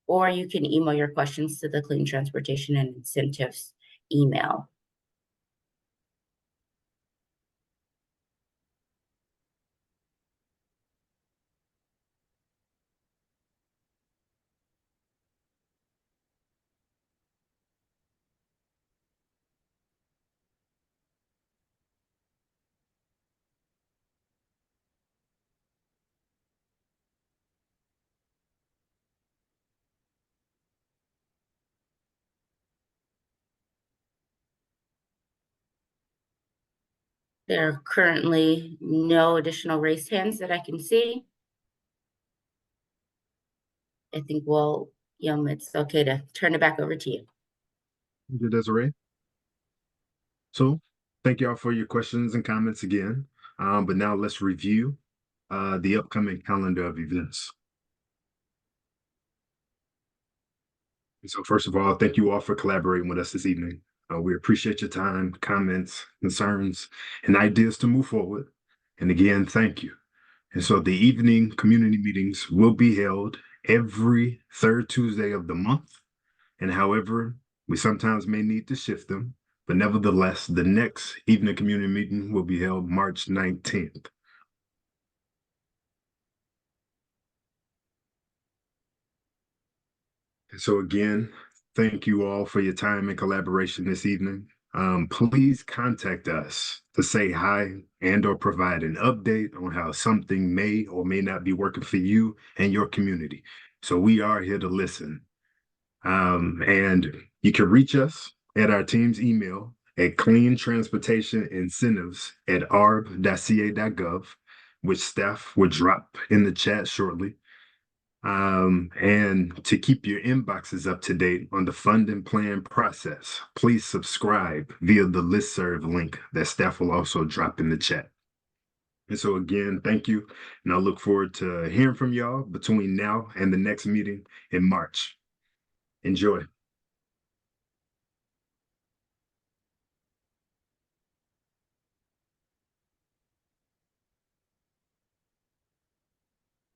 or you can email your questions to the Clean Transportation and Incentives email. There are currently no additional raised hands that I can see. I think it's okay to turn it back over to you. Thank you, Desiree. So thank you all for your questions and comments again. But now let's review the upcoming calendar of events. And so first of all, thank you all for collaborating with us this evening. We appreciate your time, comments, concerns, and ideas to move forward. And again, thank you. And so the evening community meetings will be held every third Tuesday of the month. And however, we sometimes may need to shift them, but nevertheless, the next evening community meeting will be held March 19th. And so again, thank you all for your time and collaboration this evening. Please contact us to say hi and or provide an update on how something may or may not be working for you and your community. So we are here to listen. And you can reach us at our team's email at cleantransportationincentives@arb.ca.gov, which staff will drop in the chat shortly. And to keep your inboxes up to date on the funding plan process, please subscribe via the listserv link that staff will also drop in the chat. And so again, thank you. And I look forward to hearing from y'all between now and the next meeting in March. Enjoy.